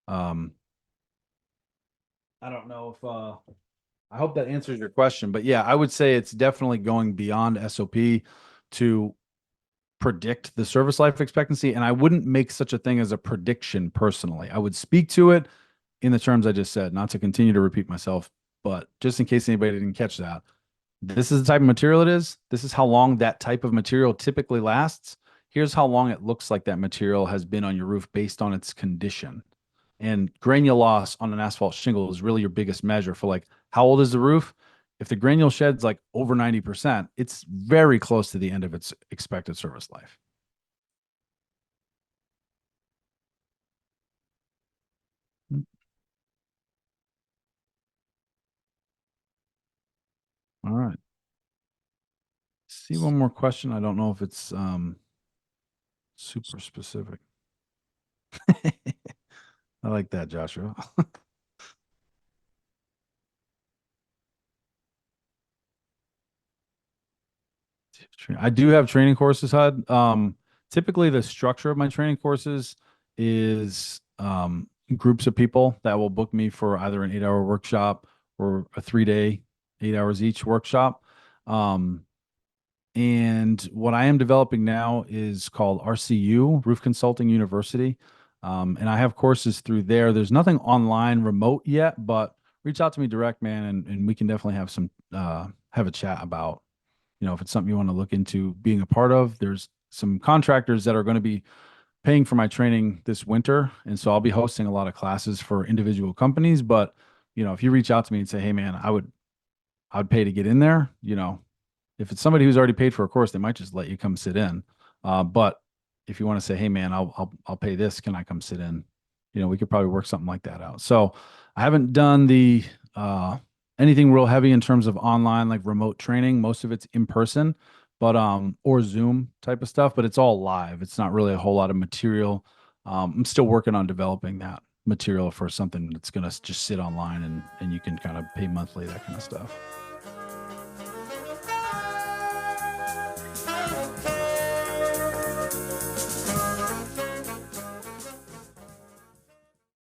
Um, I don't know if I hope that answers your question, but yeah, I would say it's definitely going beyond SOP to predict the service life expectancy. And I wouldn't make such a thing as a prediction personally. I would speak to it in the terms I just said, not to continue to repeat myself, but just in case anybody didn't catch that. This is the type of material it is. This is how long that type of material typically lasts. Here's how long it looks like that material has been on your roof based on its condition. And granule loss on an asphalt shingle is really your biggest measure for like how old is the roof? If the granule shed's like over 90%, it's very close to the end of its expected service life. All right. See one more question. I don't know if it's super specific. I like that, Joshua. I do have training courses, HUD. Typically the structure of my training courses is groups of people that will book me for either an 8-hour workshop or a 3-day, 8 hours each workshop. And what I am developing now is called RCU, Roof Consulting University. And I have courses through there. There's nothing online remote yet, but reach out to me direct, man, and we can definitely have some have a chat about, if it's something you want to look into being a part of. There's some contractors that are going to be paying for my training this winter. And so I'll be hosting a lot of classes for individual companies. But, if you reach out to me and say, hey man, I would pay to get in there, if it's somebody who's already paid for a course, they might just let you come sit in. But if you want to say, hey man, I'll pay this, can I come sit in? We could probably work something like that out. So I haven't done the anything real heavy in terms of online, like remote training. Most of it's in person, but or Zoom type of stuff, but it's all live. It's not really a whole lot of material. I'm still working on developing that material for something that's gonna just sit online and you can kind of pay monthly, that kind of stuff.